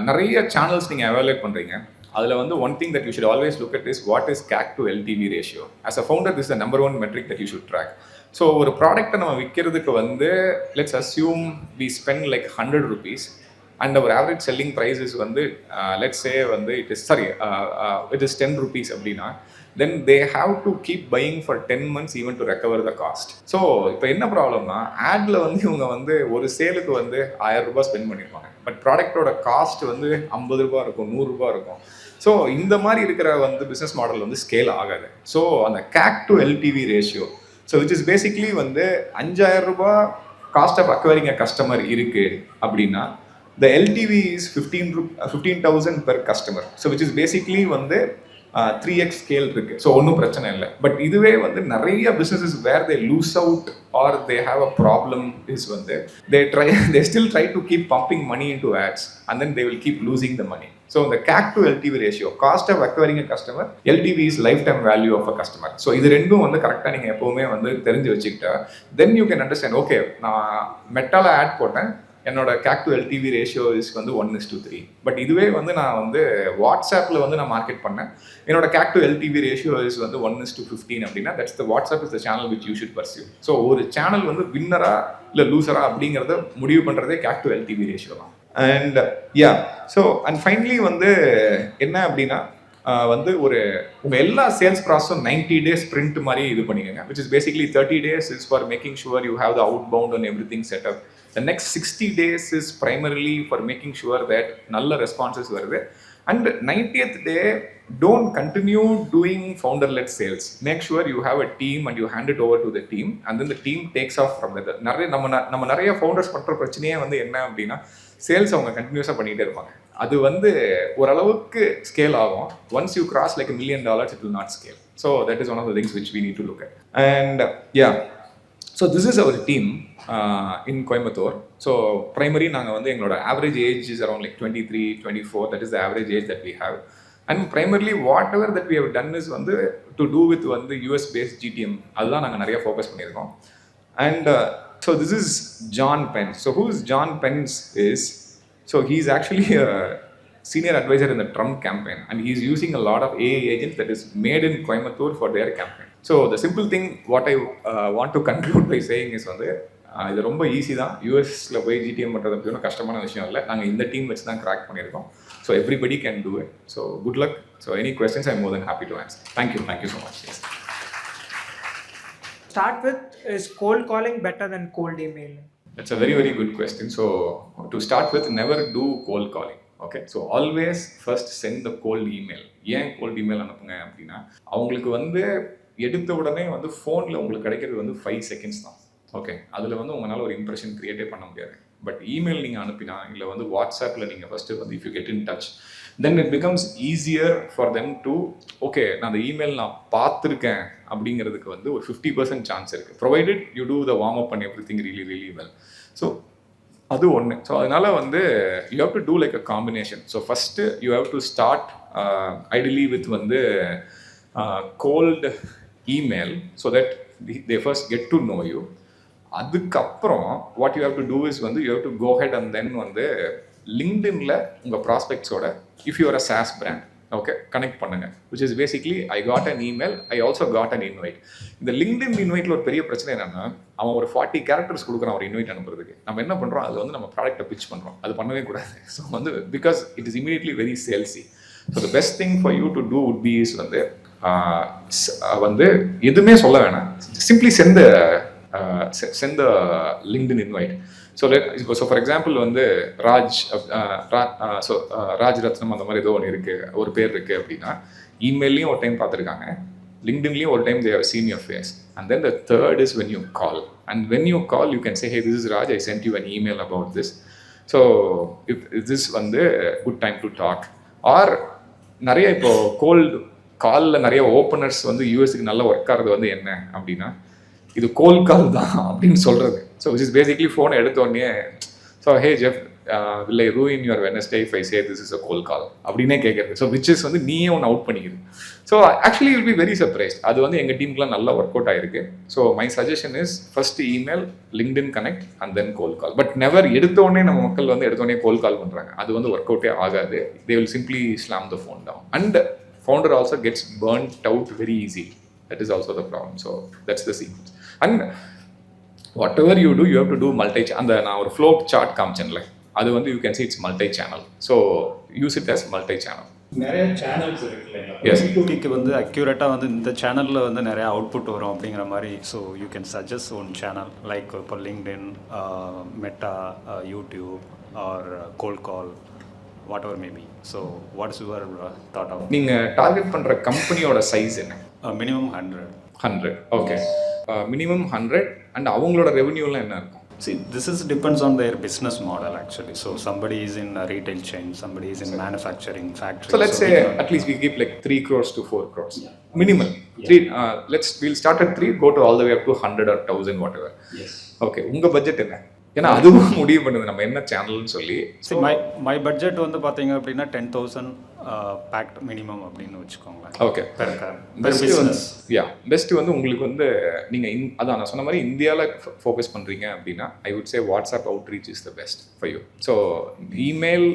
நிறைய channels நீங்கள் evaluate பண்ணுறீங்க. அதில் வந்து one thing that you should always look at is what is CAC to LTV ratio. As a founder this the number one matric that you should track. So ஒரு ப்ராடக்ட்டை நம்ம விற்கிறதுக்கு வந்து let's assume we spend like 100 rupees and our average selling price is வந்து let's say வந்து it is 10 rupees அப்படின்னா then they have to keep buying for 10 months even to recover the cost. So இப்போ என்ன ப்ராப்ளம்னா ஆட்ல வந்து இவங்க வந்து ஒரு சேலுக்கு வந்து 1000 ரூபாய் ஸ்பெண்ட் பண்ணியிருப்பாங்க, பட் ப்ராடக்டோட காஸ்ட் வந்து 50 ரூபாய் இருக்கும், 100 ரூபாய் இருக்கும். ஸோ இந்த மாதிரி இருக்கிற வந்து பிஸ்னஸ் மாடல் வந்து ஸ்கேல் ஆகாது. ஸோ அந்த CAC to LTV ratio, so which is basically வந்து 5000 ரூபாய் cost of acquiring a customer இருக்கு அப்படின்னா the LTV is 15,000 per customer. So which is basically வந்து 3x ஸ்கேல் இருக்கு. ஸோ ஒன்றும் பிரச்சனை இல்லை. பட் இதுவே வந்து நிறைய businesses where they lose out or they have a problem is வந்து they still try to keep pumping money into ads and then they will keep losing the money. So the CAC to LTV ratio, cost of acquiring a customer, LTV is lifetime value of a customer. So இது ரெண்டும் வந்து கரெக்டாக நீங்கள் எப்போவுமே வந்து தெரிஞ்சு வச்சுக்கிட்டா then you can understand, okay நான் மெட்டால ஆட் போட்டேன், என்னோட CAC to LTV ratio is வந்து 1:3. பட் இதுவே வந்து நான் வந்து வாட்ஸ்அப்பில் வந்து நான் மார்க்கெட் பண்ணேன், என்னோட CAC to LTV ratio is வந்து 1:15 அப்படின்னா that's the WhatsApp is the channel which you should pursue. So ஒரு சேனல் வந்து வின்னரா இல்லை லூசரா அப்படிங்கிறத முடிவு பண்ணுறதே CAC to LTV ரேஷியோ தான். அண்ட் அண்ட் ஃபைனலி வந்து என்ன அப்படின்னா வந்து ஒரு உங்கள் எல்லா சேல்ஸ் ப்ராசஸும் 90 days ஸ்ப்ரிண்ட் மாதிரி இது பண்ணிக்கோங்க, which is basically 30 days is for making sure you have the outbound and everything set up. The next 60 days is primarily for making sure that நல்ல ரெஸ்பான்சஸ் வருது. And 90th day don't continue doing founder-led sales. Make sure you have a team and you hand it over to the team and then the team takes off from there. நம்ம நிறைய founders பண்ணுற பிரச்சனையே வந்து என்ன அப்படின்னா sales அவங்க கண்டினியூஸாக பண்ணிகிட்டே இருப்பாங்க. அது வந்து ஓரளவுக்கு ஸ்கேல் ஆகும். Once you cross like $1 million it will not scale. So that is one of the things which we need to look at. And so this is our team in Coimbatore. So primary நாங்கள் வந்து எங்களோட average age is around like 23, 24. That is the average age that we have. And primarily whatever that we have done is வந்து to do with வந்து US based GTM. அதுதான் நாங்கள் நிறைய focus பண்ணியிருக்கோம். And so this is John Pence. So who is John Pence is, so he's actually a senior advisor in the Trump campaign and he's using a lot of AI agents that is made in Coimbatore for their campaign. So the simple thing what I want to conclude by saying is வந்து இது ரொம்ப easy தான். யூஎஸில் போய் GDM பண்ணுறது அப்படின்னா கஷ்டமான விஷயம் இல்லை. நாங்கள் இந்த டீம் வச்சு தான் கிராக் பண்ணியிருக்கோம். So everybody can do it. So good luck. So any questions I am more then happy to answer. Thank you so much. Start with, is cold calling better than cold emailing? That's a very, very good question. So to start with, never do cold calling. Okay, so always first send the cold email. ஏன் cold email அனுப்புங்க அப்படின்னா அவங்களுக்கு வந்து எடுத்த உடனே வந்து ஃபோனில் உங்களுக்கு கிடைக்கிறது வந்து 5 seconds தான். ஓகே, அதில் வந்து உங்களால் ஒரு இம்ப்ரெஷன் க்ரியேட்டே பண்ண முடியாது. பட் இமெயில் நீங்கள் அனுப்பினா இல்லை வந்து வாட்ஸ்அப்பில் நீங்கள் ஃபஸ்ட்டு வந்து if you get in touch then it becomes easier for them to okay நான் அந்த இமெயில் நான் பார்த்துருக்கேன் அப்படிங்கிறதுக்கு வந்து ஒரு 50% சான்ஸ் இருக்குது, provided you do the warm up and everything really well. So அது ஒன்று. ஸோ அதனால் வந்து you have to do like a combination. So first you have to start ideally with வந்து cold email so that they first get to know you. அதுக்கப்புறம் what you have to do is வந்து you have to go head and then வந்து லிங்க்டின்ல உங்கள் ப்ராஸ்பெக்ட்ஸோட if you're a sauce brand okay connect பண்ணுங்க, which is basically I got an email, I also got an invite. இந்த LinkedIn இன்வைட்டில் ஒரு பெரிய பிரச்சனை என்னன்னா அவன் ஒரு 40 characters கொடுக்குறான் ஒரு இன்வைட் அனுப்புறதுக்கு. நம்ம என்ன பண்ணுறோம், அது வந்து நம்ம ப்ராடக்ட்டை பிச் பண்ணுறோம். அது பண்ணவே கூடாது. ஸோ வந்து because it is immediately very salesy. So the best thing for you to do would be is வந்து எதுவுமே சொல்ல வேணாம், simply send the LinkedIn invite. So for example வந்து ராஜ் ரத்னம் அந்த மாதிரி ஏதோ ஒன்று இருக்குது, ஒரு பேர் இருக்குது அப்படின்னா இமெயிலையும் ஒரு டைம் பார்த்துருக்காங்க, லிங்க்டின்லையும் ஒரு time they have seen your face. And then the third is when you call. And when you call, you can say, hey, this is Raj, I sent you an email about this. So if this வந்து good time to talk. Or நிறைய இப்போ gold காலில் நிறைய openers வந்து யூஎஸ்க்கு நல்லா work ஆகிறது வந்து என்ன அப்படின்னா இது கோல் கால் தான் அப்படின்னு சொல்கிறது. ஸோ விச் இஸ் பேசிக்லி ஃபோனை எடுத்தோடனே so hey Jeff will I ruin your Wednesday if I say this is a cold call அப்படின்னே கேட்குறது. ஸோ விச் இஸ் வந்து நீயே ஒன்று அவுட் பண்ணிக்குது. So actually will be very surprised. அது வந்து எங்கள் டீமுக்குலாம் நல்லா ஒர்க் அவுட் ஆகிருக்கு. So my suggestion is first email, LinkedIn connect and then cold call. But never எடுத்தோடனே நம்ம மக்கள் வந்து எடுத்தோடனே கோல் கால் பண்ணுறாங்க, அது வந்து ஒர்க் அவுட்டே ஆகாது. They will simply slam the phone down and founder also gets burnt out very easily. That is also the problem. So that's the sequence. And whatever you do, you have to do and நான் ஒரு flow chart காமிச்சேன்ல, அது வந்து you can see it's multi-channel. So use it as multi-channel. நிறைய channels இருக்குல்ல, B2Bக்கு வந்து அக்யூரேட்டாக வந்து இந்த சேனலில் வந்து நிறைய அவுட்புட் வரும் அப்படிங்கிற மாதிரி. So you can suggest one channel like இப்போ LinkedIn, Meta, YouTube or cold call, whatever may be. So what is your thought of? நீங்க டார்கெட் பண்ற கம்பெனியோட சைஸ் என்ன? மினிமம் 100. Okay, minimum 100. அண்ட் அவங்களோட ரெவென்யூலாம் என்ன இருக்கும்? See, this is depends on their business model actually. So somebody is in a retail chain, somebody is in manufacturing factory. So let's say at least we keep like 3 crores to 4 crores. Minimal. 3 we'll start at 3, go to all the way up to 100 or 1000 whatever. Yes. Okay, உங்க budget என்ன? ஏன்னா அதுவும் முடிவு பண்ணுது நம்ம என்ன சேனல்னு சொல்லி. My budget வந்து பார்த்தீங்க அப்படின்னா 10,000 பேக்ட் மினிமம் அப்படின்னு வச்சுக்கோங்களேன். ஓகே, பெஸ்ட் வந்து பெஸ்ட் வந்து உங்களுக்கு வந்து நீங்கள் அதான் நான் சொன்ன மாதிரி இந்தியாவில் ஃபோக்கஸ் பண்ணுறீங்க அப்படின்னா I would say WhatsApp outreach is the best for you. So email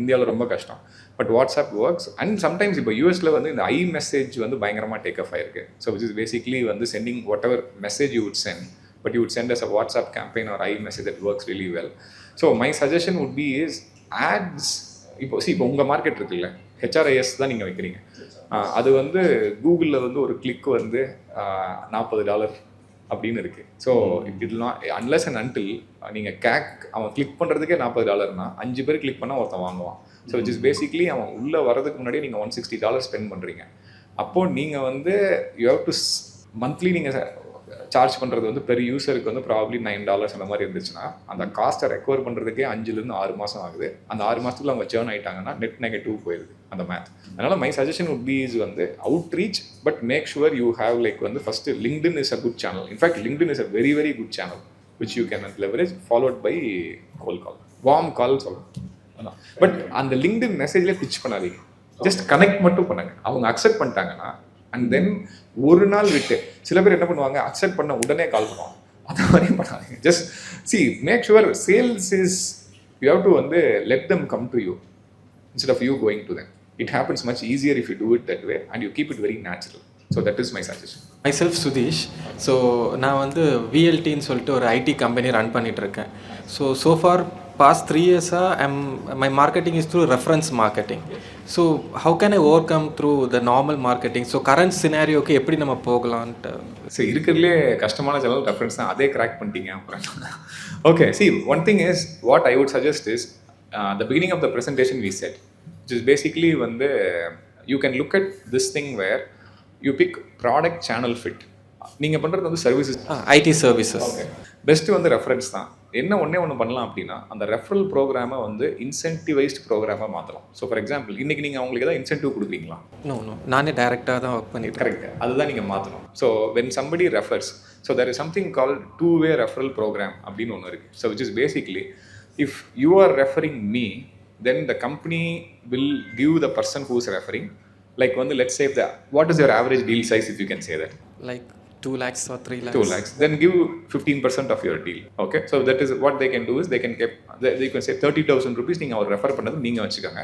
இந்தியாவில் ரொம்ப கஷ்டம், but WhatsApp works. And sometimes இப்போ யூஎஸில் வந்து இந்த மெசேஜ் வந்து பயங்கரமாக டேக் ஆஃப் ஆயிருக்கு. ஸோ விச் இஸ் பேசிக்லி வந்து sending whatever message you would send, but you would send us a WhatsApp campaign or iMessage that works really well. So my suggestion would be is ads. இப்போ உங்கள் market இருக்குல்ல, HRIS தான் நீங்கள் வைக்கிறீங்க. அது வந்து கூகுளில் வந்து ஒரு கிளிக் வந்து $40 அப்படின்னு இருக்குது. ஸோ இதெல்லாம் அன்லெஸ் அண்ட் அன்டில் நீங்கள் அவன் கிளிக் பண்ணுறதுக்கே $40னா 5 பேர் கிளிக் பண்ணால் ஒருத்தன் வாங்குவான். ஸோ விச் இஸ் பேசிக்லி அவன் உள்ளே வரதுக்கு முன்னாடி நீங்கள் $160 ஸ்பெண்ட் பண்ணுறீங்க. அப்போது நீங்கள் வந்து யூ ஹேவ் டு மந்த்லி நீங்கள் சார்ஜ் பண்ணுறது வந்து பெரிய யூஸருக்கு வந்து ப்ராப்ளி $9 அந்த மாதிரி இருந்துச்சுன்னா அந்த காஸ்ட்டை ரெக்கவர் பண்ணுறதுக்கே 5-6 மாதம் ஆகுது. அந்த 6 மாதத்துக்குள்ள அவங்க சேர்ன் ஆகிட்டாங்கன்னா நெட் நெகட்டிவ் போயிடுது அந்த மேத். அதனால் my suggestion would be is வந்து outreach, but make sure you have like வந்து first LinkedIn is a good channel. In fact LinkedIn is a very very good channel which you can leverage, followed by cold call, warm call சொல்லலாம். But அந்த LinkedIn மெசேஜ்லேயே pitch பண்ணாதீங்க, just connect மட்டும் பண்ணுங்க. அவங்க accept பண்ணிட்டாங்கன்னா and then ஒரு நாள் விட்டு சில பேர் என்ன பண்ணுவாங்க, அக்செப்ட் பண்ண உடனே கால் பண்ணுவாங்க. அந்த மாதிரியும் பண்ணாதீங்க. Just make sure sales is you have to வந்து let them come to you instead of you going to them. It happens much easier if you do it that way and you keep it very natural. So that is my suggestion. Myself Sudheesh. So நான் வந்து விஎல்டின்னு சொல்லிட்டு ஒரு IT company run பண்ணிகிட்ருக்கேன். So for past 3 years my marketing is through reference marketing. So how can I overcome through the normal marketing? So current scenario க்கு எப்படி நம்ம போகலான்ட்டு. சரி, இருக்கிறதுலே கஷ்டமான சேனல் ரெஃபரன்ஸ் தான், அதே கிராக் பண்ணிட்டீங்க அப்புறம். Okay, see one thing is what I would suggest is the beginning of the presentation we said, which is basically வந்து you can look at this thing where you pick product channel fit. நீங்கள் பண்ணுறது வந்து services, ID services. Okay, best வந்து reference தான். என்ன ஒன்று பண்ணலாம் அப்படின்னா அந்த ரெஃபரல் ப்ரோக்ராமை வந்து இன்சென்டிவைஸ்ட் ப்ரோக்ராமாக மாற்றலாம். ஸோ ஃபார் எக்ஸாம்பிள் இன்றைக்கி நீங்கள் அவங்களுக்கு ஏதாவது இன்சென்டிவ் கொடுக்குறீங்களா? நோ நானே டேரெக்டாக தான் ஒர்க் பண்ணிட்டு. கரெக்ட், அதுதான் நீங்கள் மாற்றணும். So when somebody refers, so there is something call 2-way referral program அப்படின்னு ஒன்று இருக்குது. So which is basically if you are referring me, then the company will give the person who is referring, like வந்து let's say the what is your average deal size if you can say that, like 2 lakhs or 3 lakhs. 2 lakhs. Then give 15% of your deal. Okay. So that is what they can do is they can say 30,000 rupees நீங்கள் அவர் refer பண்ணது நீங்கள் வச்சுக்கோங்க.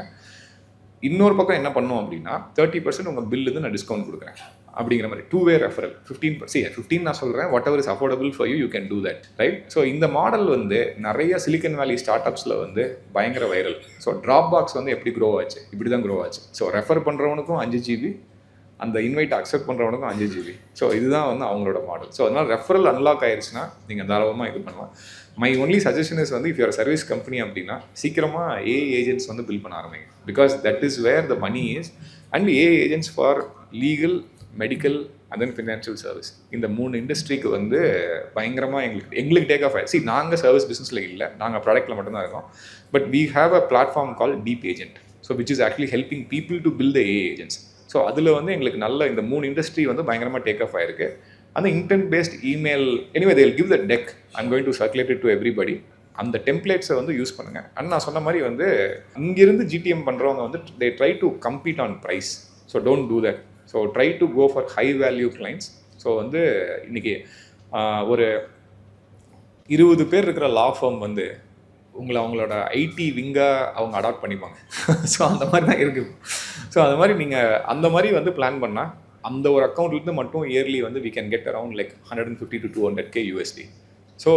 இன்னொரு பக்கம் என்ன பண்ணுவோம் அப்படின்னா 30% உங்கள் பில்லுக்கு நான் டிஸ்கவுண்ட் கொடுக்குறேன் அப்படிங்கிற மாதிரி 2-way ரெஃபரல். 15 நான் சொல்கிறேன், what ever is affordable for you can do that, right? So இந்த மாடல் வந்து நிறைய சிலிக்கன் வேலி ஸ்டார்ட் அப்ஸில் வந்து பயங்கர வைரல். ஸோ ட்ராப் பாக்ஸ் வந்து எப்படி க்ரோ ஆச்சு, இப்படி தான் க்ரோ ஆச்சு. ஸோ ரெஃபர் பண்ணுறவனுக்கும் 5 GB, அந்த இன்வைட் அக்செப்ட் பண்ணுறவனுக்கும் 5 GB. ஸோ இதுதான் வந்து அவங்களோட மாடல். ஸோ அதனால் ரெஃபரல் அன்லாக் ஆயிடுச்சுன்னா நீங்கள் தாராளமாக இது பண்ணலாம். மை ஒன்லி சஜஷன் இஸ் வந்து இஃப் யூர் சர்வீஸ் கம்பெனி அப்படின்னா சீக்கிரமாக ஏஐ ஏஜென்ட்ஸ் வந்து பில் பண்ண ஆரம்பிங்க. Because that is where the money is. And AI agents for legal, medical and then financial service, இந்த 3 இண்டஸ்ட்ரிக்கு வந்து பயங்கரமாக எங்களுக்கு டேக் ஆஃப் ஆயிடுச்சு. நாங்கள் சர்வீஸ் பிஸ்னஸில் இல்லை, நாங்கள் ப்ராடக்ட்டில் மட்டும்தான் இருக்கோம். But we have a platform call deep agent, so which is actually helping people to build the AI agents. So அதில் வந்து எங்களுக்கு நல்ல இந்த 3 இண்டஸ்ட்ரி வந்து பயங்கரமாக டேக் ஆஃப் ஆயிருக்கு. அந்த intent based email, anyway they will give the deck, I'm going to circulate it to everybody. அந்த டெம்ப்ளேட்ஸை வந்து யூஸ் பண்ணுங்கள். அண்ட் நான் சொன்ன மாதிரி வந்து இங்கேருந்து ஜிடிஎம் பண்ணுறவங்க வந்து they try to compete on price. So don't do that. So try to go for high value clients. So வந்து இன்றைக்கி ஒரு 20 பேர் இருக்கிற லா ஃபார்ம் வந்து அவங்களோட ஐடி விங்காக அவங்க அடாப்ட் பண்ணிப்பாங்க. ஸோ அந்த மாதிரி தான் இருக்குது. ஸோ அந்த மாதிரி நீங்கள் அந்த மாதிரி வந்து பிளான் பண்ணால் அந்த ஒரு அக்கௌண்ட்லேருந்து மட்டும் இயர்லி வந்து we can get around like 150 to 200K USD. So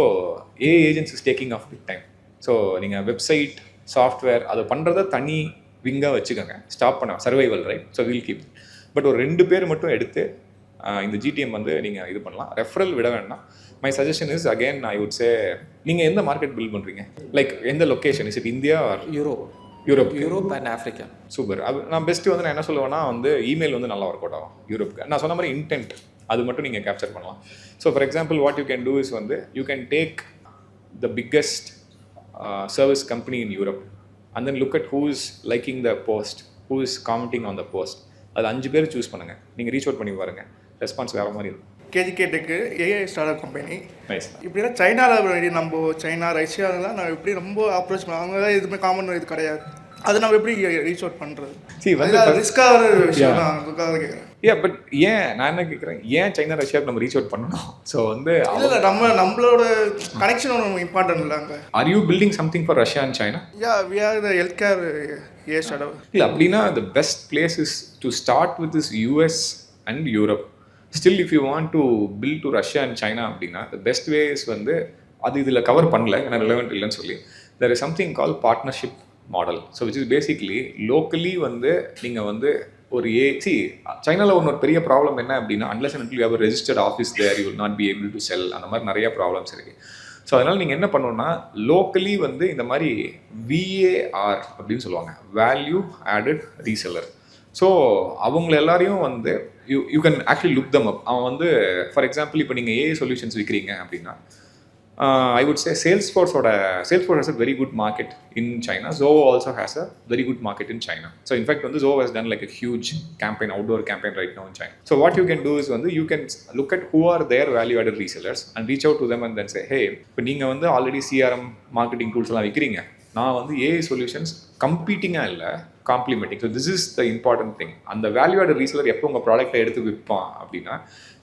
AI agents is taking off big time. So நீங்கள் வெப்சைட், சாஃப்ட்வேர் அதை பண்ணுறத தனி விங்காக வச்சுக்கோங்க. ஸ்டாப் பண்ண survival, right? So will keep. But ஒரு 2 பேர் மட்டும் எடுத்து இந்த ஜிடிஎம் வந்து நீங்கள் இது பண்ணலாம். ரெஃபரல் விட வேண்டாம். My suggestion is again I would say, நீங்கள் எந்த மார்க்கெட் பில்ட் பண்ணுறீங்க, லைக் எந்த location, is it India or Europe and Africa? Super. நான் பெஸ்ட்டு வந்து நான் என்ன சொல்லுவேன்னா வந்து இமெயில் வந்து நல்லா ஒர்க் அவுட் ஆகும் யூரோப்புக்கு. நான் சொன்ன மாதிரி இன்டென்ட் அது மட்டும் நீங்கள் கேப்சர் பண்ணலாம். So for example what you can do is வந்து you can take the biggest service company in Europe and then look at who is liking the post, who is commenting on the post. அது 5 பேர் choose பண்ணுங்கள். நீங்கள் reach out பண்ணி பாருங்கள், response வேறு மாதிரி இருக்கும். கேஜிகேட்டுக்கு ஏஐ ஸ்டார்ட் கம்பெனி நைஸ். இப்படின்னா சைனாவில் நம்ம சைனா, ரஷ்யாவெலாம் நான் எப்படி ரொம்ப அப்ரோச் பண்ணுவோம். அவங்க தான் எதுவுமே காமன் இது கிடையாது. அதை நம்ம எப்படி ரீச் அவுட் பண்ணுறது? வந்து ரிஸ்க்காக ஒரு விஷயம் தான், அதுக்காக கேட்குறேன். பட் ஏன் நான் என்ன கேட்குறேன், ஏன் சைனா ரஷ்யாவுக்கு நம்ம ரீச் அவுட் பண்ணணும்? ஸோ வந்து இல்லை நம்மளோட கனெக்ஷன் ஒன்று இம்பார்ட்டன்ட் இல்லை அங்கே. Are you building something for Russia and China? We are the health care start. இல்லை அப்படின்னா the best place is to start with is US and Europe. Still if you want to build to Russia and China அப்படின்னா the best ways வந்து அது இதில் cover பண்ணல, ஏன்னா relevant இல்லைன்னு சொல்லி there is something call partnership model. So which is basically locally வந்து நீங்கள் வந்து ஒரு சைனாவில் ஒரு பெரிய ப்ராப்ளம் என்ன அப்படின்னா, unless and until you have a registered office there you will not be able to sell. அந்த மாதிரி நிறைய ப்ராப்ளம்ஸ் இருக்குது. ஸோ அதனால் நீங்கள் என்ன பண்ணணும்னா லோக்கலி வந்து இந்த மாதிரி VAR அப்படின்னு சொல்லுவாங்க, வேல்யூ ஆடட் ரீசெல்லர். ஸோ அவங்கள எல்லாரையும் வந்து யூ கேன் ஆக்சுவலி லுக் தம் அப். அவன் வந்து ஃபார் எக்ஸாம்பிள் இப்போ நீங்கள் AI சொல்யூஷன்ஸ் விற்கிறீங்க அப்படின்னா I would say Salesforce has a very good market in China. Zoho also has a very good market in China. So in fact, Zoho has done like a huge campaign, outdoor campaign right now in China. So what you can do is you can look at who are their value-added resellers and reach out to them and then say, hey, இப்போ நீங்கள் வந்து already CRM marketing tools எல்லாம் விற்கிறீங்க, நான் வந்து AI solutions கம்பீட்டிங்காக இல்லை, complimenting. So this is the important thing. அந்த value-added reseller எப்போ உங்கள் ப்ராடக்ட்டை எடுத்து விற்பான் அப்படின்னா,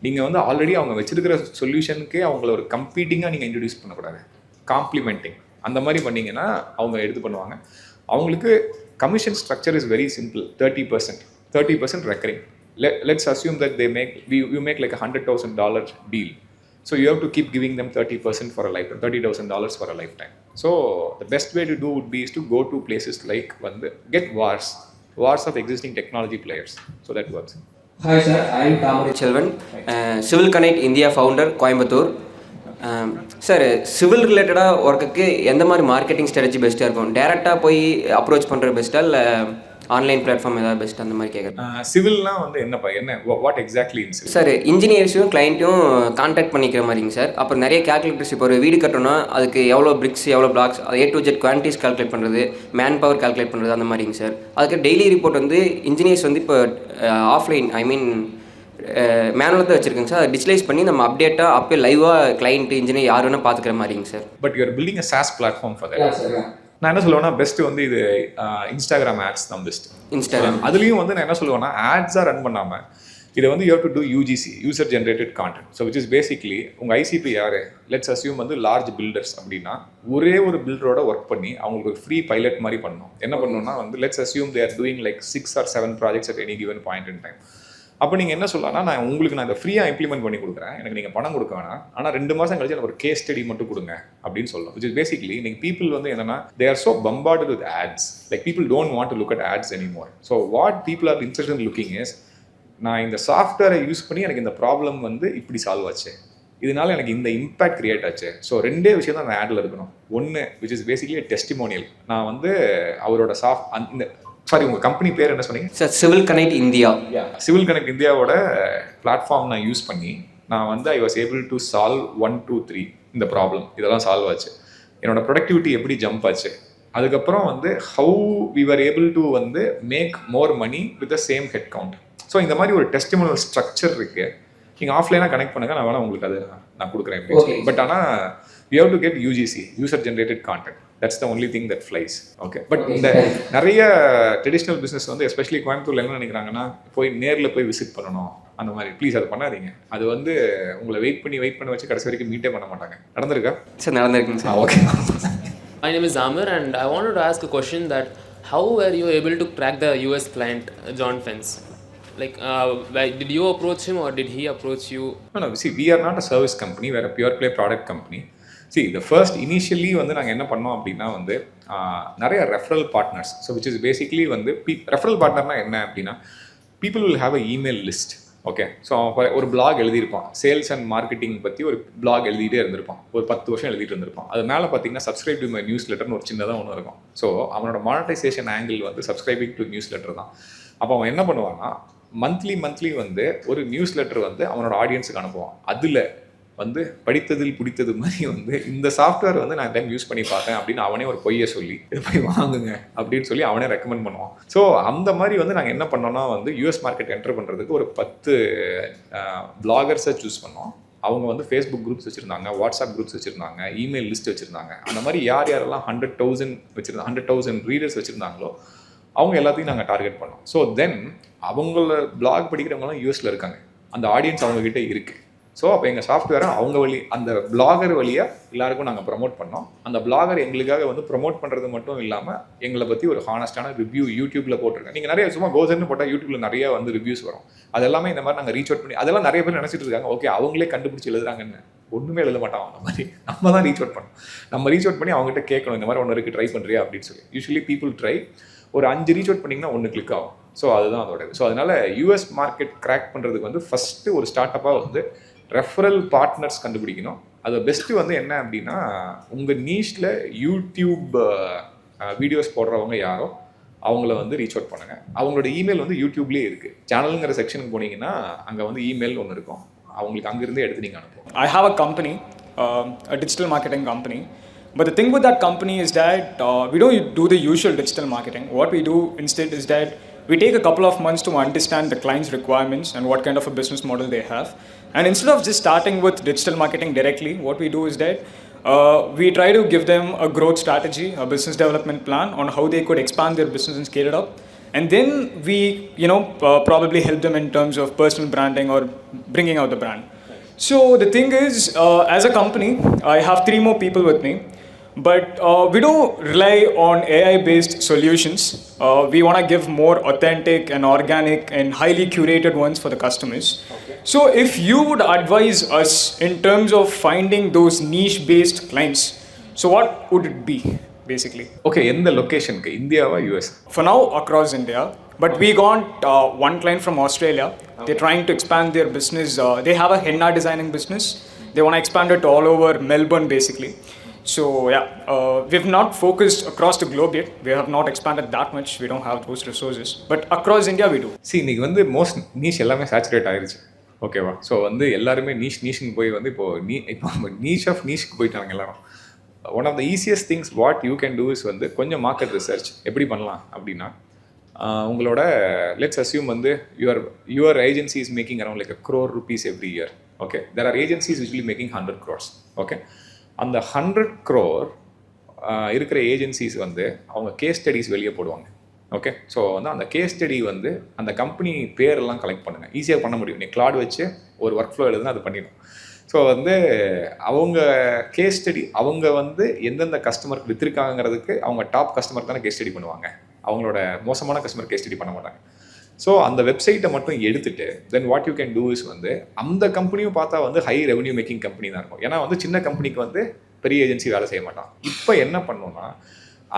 நீங்கள் வந்து ஆல்ரெடி அவங்க வச்சிருக்கிற சொல்யூஷனுக்கே அவங்கள ஒரு கம்பீட்டிங்காக நீங்கள் இன்ட்ரடியூஸ் பண்ணக்கூடாது, காம்ப்ளிமெண்டிங். அந்த மாதிரி பண்ணிங்கன்னா அவங்க எடுத்து பண்ணுவாங்க. அவங்களுக்கு commission structure is very simple, 30% recurring. Let's assume that you make like $100,000 deal. So you have to keep giving them 30% for a lifetime, $30,000 for a lifetime. So the best way to do would be is to go to places like get wars of existing technology players. So that works. Hi sir, I am Tamari Chelvan, Civil Connect India founder, Coimbatore. Sir civil ரிலேட்டடாக ஒர்க்குக்கு எந்த மாதிரி marketing strategy பெஸ்ட்டாக இருக்கும்? டேரெக்டாக போய் approach பண்ணுற பெஸ்ட்டாக இல்லை ஆன்லைன் பிளாட்ஃபார்ம் ஏதாவது பெஸ்ட் அந்த மாதிரி கேட்குறேன். சிவில்னால் வந்து என்ன what exactly in civil? Sir இன்ஜினியர்ஸையும் கிளைண்ட்டையும் கான்டாக்ட் பண்ணிக்கிற மாதிரிங்க சார். அப்புறம் நிறைய கேல்குலேட்டர்ஸ், இப்போ ஒரு வீடு கட்டணும்னா அதுக்கு எவ்வளோ பிரிக்ஸ், எவ்வளோ பிளாக்ஸ், அது A to Z quantities calculate பண்ணுறது, மேன் பவர் கால்குலேட் பண்ணுறது, அந்த மாதிரிங்க சார். அதுக்கு டெய்லி ரிப்போர்ட் வந்து இன்ஜினியர்ஸ் வந்து இப்போ ஆஃப்லைன் மேனுவல் தான் வச்சுருக்கேங்க சார். அதை டிஜிட்டலைஸ் பண்ணி நம்ம அப்டேட்டாக அப்போயே லைவாக கிளைண்ட் இன்ஜினியர் யார் வேணால் பார்த்துக்கிற மாதிரிங்க sir. But you are building a SaaS platform for that. நான் என்ன சொல்லுவேன்னா பெஸ்ட் வந்து இது இன்ஸ்டாகிராம் ஆட்ஸ் தான் பெஸ்ட். இன்ஸ்டாகிராம் அதுலேயும் வந்து நான் என்ன சொல்லுவேன்னா ஆட்ஸாக ரன் பண்ணாமல் இதை வந்து you have to do UGC, user generated content. So which is basically உங்கள் ICP யார், லெட்ஸ் அஸ்யூம் வந்து லார்ஜ் பில்டர்ஸ் அப்படின்னா ஒரே ஒரு பில்டரோட ஒர்க் பண்ணி அவங்களுக்கு ஒரு ஃப்ரீ பைலட் மாதிரி பண்ணணும். என்ன பண்ணணும்னா வந்து let's assume they are doing like 6 or 7 projects at any given point in time. அப்போ நீங்கள் என்ன சொல்லலாம்னா, நான் இதை ஃப்ரீயாக இம்ப்ளிமெண்ட் பண்ணி கொடுக்குறேன், எனக்கு நீங்கள் பணம் கொடுக்க வேணாம், ஆனால் 2 மாதம் கழிச்சு எனக்கு ஒரு கேஸ் ஸ்டடி மட்டும் கொடுங்க அப்படின்னு சொல்லலாம். விச் இஸ் பேசிக்லி இன்னைக்கு பீப்புள் வந்து என்னன்னா they are so bombarded with ads, like people don't want to look at ads anymore. So what people are interested in looking is, நான் இந்த சாஃப்ட்வேரை யூஸ் பண்ணி எனக்கு இந்த ப்ராப்ளம் வந்து இப்படி சால்வ் ஆச்சு, இதனால எனக்கு இந்த இம்பாக்ட் கிரியேட் ஆச்சு. ஸோ 2 விஷயம் தான் அந்த ஆடில் இருக்கணும். ஒன்று விச் இஸ் பேசிக்லி டெஸ்டிமோனியல். நான் வந்து அவரோட உங்கள் கம்பெனி பேர் என்ன சொன்னீங்க sir? Civil connect India. Civil connect இந்தியாவோட பிளாட்ஃபார்ம் நான் யூஸ் பண்ணி நான் வந்து I was able to solve 1, 2, 3 இந்த ப்ராப்ளம், இதெல்லாம் சால்வ் ஆச்சு. என்னோட ப்ரொடக்டிவிட்டி எப்படி ஜம்ப் ஆச்சு, அதுக்கப்புறம் வந்து how we were able to வந்து make more money with the same head count. So இந்த மாதிரி ஒரு டெஸ்டிமோனியல் ஸ்ட்ரக்சர் இருக்கு. நீங்கள் ஆஃப்லைனாக கனெக்ட் பண்ணுங்க, நான் வேணா உங்களுக்கு அது நான் கொடுக்குறேன். பட் ஆனால் you have to get UGC, user generated content. That's the only thing that flies. Okay, but இந்த நிறைய ட்ரெடிஷ்னல் பிஸ்னஸ் வந்து எஸ்பெஷலி கோயம்புத்தூர்ல என்ன நினைக்கிறாங்கன்னா, நேரில் போய் விசிட் பண்ணணும் அந்த மாதிரி. ப்ளீஸ் அதை பண்ணாதீங்க. அது வந்து உங்களை வெயிட் பண்ணி வச்சு கடைசி வரைக்கும் மீட்டே பண்ண மாட்டாங்க. நடந்திருக்கா சார்? நடந்திருக்குங்க sir. Okay. My name is Amir and I wanted to ask a question that how were you able to crack the US client John Fence? Like, did you approach him or did he approach you? No, see, we are not a service company, we are a pure play product company. See, the first initially வந்து நாங்கள் என்ன பண்ணோம் அப்படின்னா வந்து நிறைய referral partners. So which is basically வந்து referral பார்ட்னர்னா என்ன அப்படின்னா, people will have a email list. Okay, so ஒரு பிளாக் எழுதியிருப்பான், சேல்ஸ் அண்ட் மார்க்கெட்டிங் பற்றி ஒரு பிளாக் எழுதிட்டே இருந்திருப்பான், ஒரு 10 வருஷம் எழுதிட்டு இருந்திருப்பான். அது மேலே பார்த்தீங்கன்னா சப்ஸ்கிரைப் டு மை நியூஸ் லெட்டர்னு ஒரு சின்னதாக ஒன்று இருக்கும். ஸோ அவனோட மானிட்டைசேஷன் ஆங்கிள் வந்து சப்ஸ்கிரைபிங் டு நியூஸ் லெட்டர் தான். அப்போ அவன் என்ன பண்ணுவான்னா, மந்த்லி வந்து ஒரு நியூஸ் லெட்டர் வந்து அவனோட ஆடியன்ஸுக்கு அனுப்புவான். அதில் வந்து படித்ததில் பிடித்தது மாதிரி வந்து இந்த சாஃப்ட்வேர் வந்து நான் டைம் யூஸ் பண்ணி பார்த்தேன் அப்படின்னு அவனே ஒரு பொய்யை சொல்லி இதை போய் வாங்குங்க அப்படின்னு சொல்லி அவனே ரெக்கமெண்ட் பண்ணுவான். ஸோ அந்த மாதிரி வந்து நாங்கள் என்ன பண்ணோம்னா வந்து US மார்க்கெட் என்டர் பண்ணுறதுக்கு ஒரு 10 பிளாகர்ஸை சூஸ் பண்ணோம். அவங்க வந்து ஃபேஸ்புக் குரூப்ஸ் வச்சுருந்தாங்க, வாட்ஸ்அப் குரூப்ஸ் வச்சுருந்தாங்க, இமெயில் லிஸ்ட் வச்சுருந்தாங்க. அந்த மாதிரி யார் யாரெல்லாம் 100,000 ரீடர்ஸ் வச்சுருந்தாங்களோ அவங்க எல்லாத்தையும் நாங்கள் டார்கெட் பண்ணோம். ஸோ தென் அவங்கள பிளாக் படிக்கிறவங்கலாம் யூஎஸில் இருக்காங்க, அந்த ஆடியன்ஸ் அவங்கக்கிட்ட இருக்குது. ஸோ அப்போ எங்கள் சாஃப்ட்வேரை அவங்க அந்த பிளாகர் வழியாக எல்லாருக்கும் நாங்கள் ப்ரமோட் பண்ணோம். அந்த பிளாகர் எங்களுக்காக வந்து ப்ரமோட் பண்ணுறது மட்டும் இல்லாமல் எங்களை பற்றி ஒரு ஹானஸ்டான ரிவ்யூ யூடியூப்பில் போட்டிருக்கேன். நீங்கள் நிறைய சும்மா கோசன்னு போட்டால் யூடியூப்பில் நிறைய வந்து ரிவ்யூஸ் வரும். அது எல்லாமே இந்த மாதிரி நாங்கள் ரீச் அவுட் பண்ணி, அதெல்லாம் நிறைய பேர் நினச்சிட்டு இருக்காங்க ஓகே அவங்களே கண்டுபிடிச்சி எழுதுறாங்கன்னு. ஒன்றுமே எழுத மாட்டாங்க. அந்த மாதிரி நம்ம தான் ரீச் அவுட் பண்ணணும். நம்ம ரீச் அவுட் பண்ணி அவங்ககிட்ட கேட்கணும், இந்த மாதிரி ஒன்று இருக்குது ட்ரை பண்ணுறியா அப்படின்னு சொல்லி. யூஸ்வலி பீப்புள் ட்ரை, ஒரு 5 ரீச் அவுட் பண்ணிங்கன்னா 1 கிளிக் ஆகும். ஸோ அதுதான் அதோட. ஸோ அதனால் யூஎஸ் மார்க்கெட் கிராக் பண்ணுறதுக்கு வந்து ஃபஸ்ட்டு ஒரு ஸ்டார்ட் அப்பாக வந்து ரெஃபரல் பார்ட்னர்ஸ் கண்டுபிடிக்கணும். அது பெஸ்ட்டு வந்து என்ன அப்படின்னா, உங்கள் நீஷில் யூடியூப் வீடியோஸ் போடுறவங்க யாரோ அவங்கள வந்து ரீச் அவுட் பண்ணுங்கள். அவங்களோட இமெயில் வந்து யூடியூப்லேயே இருக்குது. சேனலுங்கிற செக்ஷனுக்கு போனீங்கன்னா அங்கே வந்து இமெயில் ஒன்று இருக்கும், அவங்களுக்கு அங்கேருந்தே எடுத்து நீங்கள் அனுப்புவோம். I have a company, a digital marketing company. But the thing with that company is that we don't do the usual digital marketing. What we do instead is that we take a couple of months to understand the client's requirements and what kind of a business model they have. And instead of just starting with digital marketing directly, what we do is that we try to give them a growth strategy, a business development plan on how they could expand their business and scale it up. And then we, probably help them in terms of personal branding or bringing out the brand. So the thing is, as a company, I have 3 more people with me. But we don't rely on AI-based solutions. We want to give more authentic and organic and highly curated ones for the customers. Okay. So if you would advise us in terms of finding those niche-based clients, so what would it be, basically? Okay, எந்த லொக்கேஷனுக்கு? இந்தியாவா US? For now, across India. But we got one client from Australia. Okay. They're trying to expand their business. They have a henna designing business. They want to expand it all over Melbourne, basically. So yeah, we've not focused across the globe yet. We have not expanded that much. We don't have those resources. But across India, we do. See, இன்னைக்கு வந்து most niche எல்லாமே saturate ஆயிடுச்சு. ஓகேவா? So வந்து எல்லாருமே நீஷ்னு போய் வந்து இப்போ நீஷ் ஆஃப் நீஷ்க்கு போயிட்டாங்க எல்லாரும். One of the easiest things what you can do is வந்து கொஞ்சம் மார்க்கெட் ரிசர்ச் எப்படி பண்ணலாம் அப்படின்னா, உங்களோட லெட்ஸ் அஸ்யூம் வந்து your agency is making around like ₹1 crore every year. Okay, there are agencies usually making 100 crores. Okay, அந்த 100 crore இருக்கிற agencies வந்து அவங்க கேஸ் ஸ்டடிஸ் வெளியே போடுவாங்க. ஓகே, ஸோ வந்து அந்த கேஸ் ஸ்டடி வந்து அந்த கம்பெனி பேரெல்லாம் கலெக்ட் பண்ணுங்கள். ஈஸியாக பண்ண முடியும். நீ கிளாட் வச்சு ஒரு ஒர்க் ஃப்ளோ எழுதுனா அது பண்ணிடும். ஸோ வந்து அவங்க கேஸ் ஸ்டடி, அவங்க வந்து எந்தெந்த கஸ்டமருக்கு விற்றுருக்காங்கிறதுக்கு அவங்க டாப் கஸ்டமர் தானே கேஸ் ஸ்டடி பண்ணுவாங்க. அவங்களோட மோசமான கஸ்டமர் கேஸ் ஸ்டடி பண்ண மாட்டாங்க. ஸோ அந்த வெப்சைட்டை மட்டும் எடுத்துகிட்டு then what you can do is வந்து அந்த கம்பெனியும் பார்த்தா வந்து ஹை ரெவன்யூ மேக்கிங் கம்பெனி தான் இருக்கும். ஏன்னா வந்து சின்ன கம்பெனிக்கு வந்து பெரிய ஏஜென்சி வேலை செய்ய மாட்டான். இப்போ என்ன பண்ணோன்னா,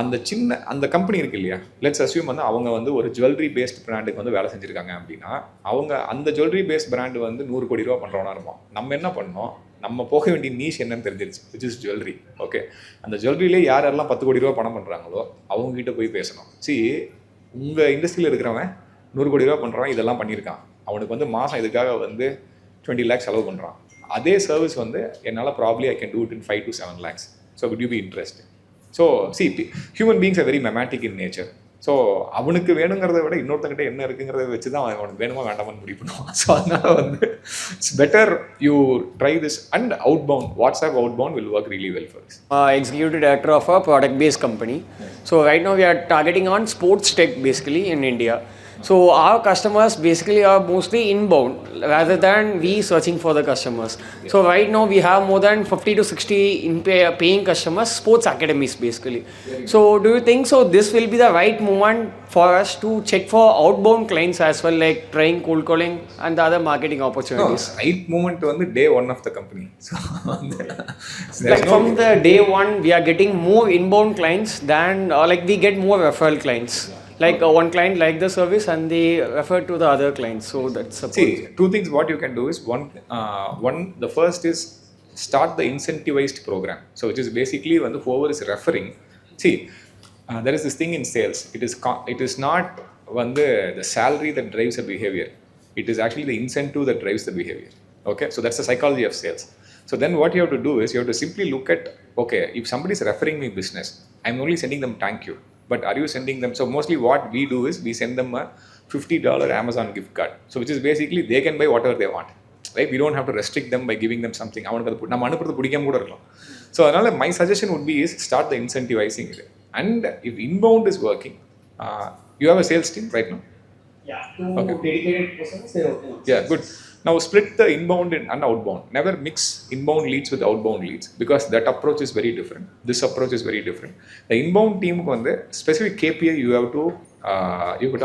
அந்த கம்பெனி இருக்கு இல்லையா, லெட்ஸ் அஸ்யூம் வந்து அவங்க வந்து ஒரு ஜுவல்லரி பேஸ்ட் பிராண்டுக்கு வந்து வேலை செஞ்சுருக்காங்க அப்படின்னா, அவங்க அந்த ஜுவல்லரி பேஸ்ட் பிராண்டு வந்து 100 கோடி ரூபா பண்ணுறோன்னா இருப்போம். நம்ம என்ன பண்ணோம், நம்ம போக வேண்டிய நீஷ் என்னன்னு தெரிஞ்சிருச்சு, விச் இஸ் ஜுவல்லரி. ஓகே, அந்த ஜுவல்லரியிலே யாரெல்லாம் 10 கோடி ரூபா பணம் பண்ணுறாங்களோ அவங்ககிட்ட போய் பேசணும். உங்கள் இண்டஸ்ட்ரியில் இருக்கிறவன் 100 கோடி ரூபா பண்ணுறான், இதெல்லாம் பண்ணியிருக்கான், அவனுக்கு வந்து மாதம் இதுக்காக வந்து 20 lakhs செலவு பண்ணுறான். அதே சர்வீஸ் வந்து என்னால் probably I can do it in 5 to 7 lakhs. So would you be interested? So human beings are very mimetic in nature. So அவனுக்கு வேணுங்கிறத விட இன்னொருத்தங்கிட்ட என்ன இருக்குங்கிறத வச்சு தான் அவனுக்கு வேணுமா வேண்டாமான்னு முடிவு பண்ணுவான். ஸோ அதனால் வந்து it's better you try this and outbound. WhatsApp outbound will work really well for us. Executive director of a product-based company. So right now we are targeting on sports tech basically in India. So our customers basically are mostly inbound rather than we searching for the customers. So right now we have more than 50 to 60 paying customers, sports academies basically. So do you think so this will be the right moment for us to check for outbound clients as well, like trying cold calling and the other marketing opportunities? No, right moment வந்து day 1 of the company. So like from the day 1 we are getting more inbound clients than like we get more referral clients. Like one client liked the service and they referred to the other clients. So that's a see, 2 things what you can do is one the first is start the incentivized program. So which is basically when whoever is referring, there is this thing in sales. It is not the salary that drives a behavior. It is actually the incentive that drives the behavior. Okay, so that's the psychology of sales. So then what you have to do is you have to simply look at, okay, if somebody is referring me business, I'm only sending them thank you. But are you sending them? So mostly what we do is we send them a $50 Amazon gift card. So which is basically they can buy whatever they want. right? We don't have to restrict them by giving them something. அவனுக்கு அது நம்ம அனுப்புறது பிடிக்காம கூட இருக்கலாம். So அதனால் my suggestion would be is start the incentivizing it. And if inbound is working, you have a sales team right now? Yeah, two dedicated persons, they're working on. Yeah, good. Now split the inbound and outbound. Never mix inbound leads with outbound leads because that approach is very different. This approach is very different. The inbound team ku vande specific KPI you have to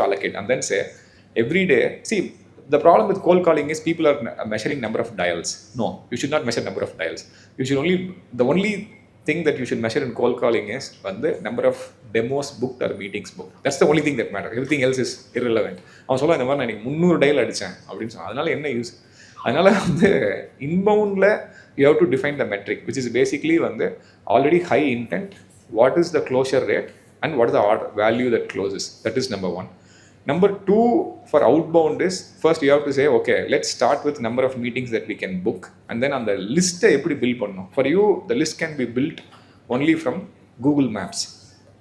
allocate and then say every day. See, the problem with cold calling is people are measuring number of dials. No, you should not measure number of dials. The only thing that you should measure in cold calling is the number of demos booked or meetings booked. That's the only thing that matters. Everything else is irrelevant. அவன் சொல்ல இந்த மாதிரி நான் 300 dial அடித்தேன் அப்படின்னு சொன்னான். அதனால என்ன யூஸ்? அதனால இன்பவுண்டில் you have to define the metric, which is basically already high intent, what is the closure rate and what is the order value that closes. That is number one. Number two, for outbound is, first you have to say, okay, let's start with number of meetings that we can book and then on the list எப்படி build பண்ணணும். For you, the list can be built only from Google Maps,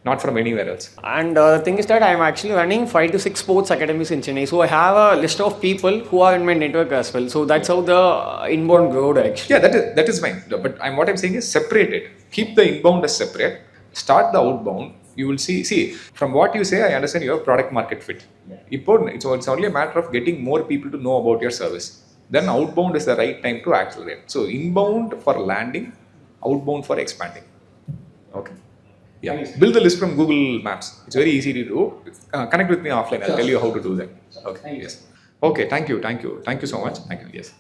not from anywhere else. And the thing is that I'm actually running 5 to 6 sports academies in Chennai. So I have a list of people who are in my network as well. So that's how the inbound growth actually. Yeah, that is fine. But what I'm saying is separate it. Keep the inbound as separate. Start the outbound. You will see, from what you say, I understand you have product market fit. It's only a matter of getting more people to know about your service. Then outbound is the right time to accelerate. So inbound for landing, outbound for expanding. Okay. Yeah. Build the list from Google Maps. It's very easy to do. Connect with me offline. I'll tell you how to do that. Okay. Yes. Okay. Thank you so much. Thank you. Yes.